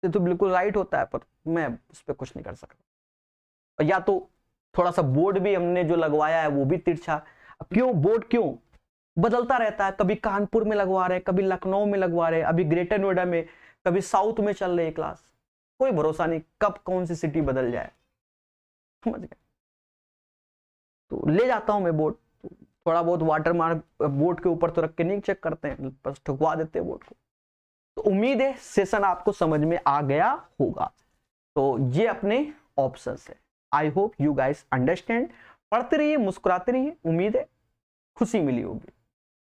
तो बिल्कुल राइट होता है, पर मैं उस पर कुछ नहीं कर सकता। या तो थोड़ा सा बोर्ड भी हमने जो लगवाया है वो भी तिरछा, क्यों बोर्ड क्यों बदलता रहता है, कभी कानपुर में लगवा रहे, कभी लखनऊ में लगवा रहे, अभी ग्रेटर नोएडा में, कभी साउथ में चल रही है क्लास, कोई भरोसा नहीं कब कौन सी सिटी बदल जाए, समझ गए। तो ले जाता हूं मैं बोर्ड, थोड़ा बहुत वाटर मार्क बोर्ड के ऊपर तो रख के नहीं चेक करते हैं, बस ठुकवा देते हैं बोर्ड को। तो उम्मीद है सेशन आपको समझ में आ गया होगा। तो ये अपने ऑप्शंस है। I hope you guys understand. पढ़ते रहिए, मुस्कुराते रहिए, उम्मीद है खुशी मिली होगी।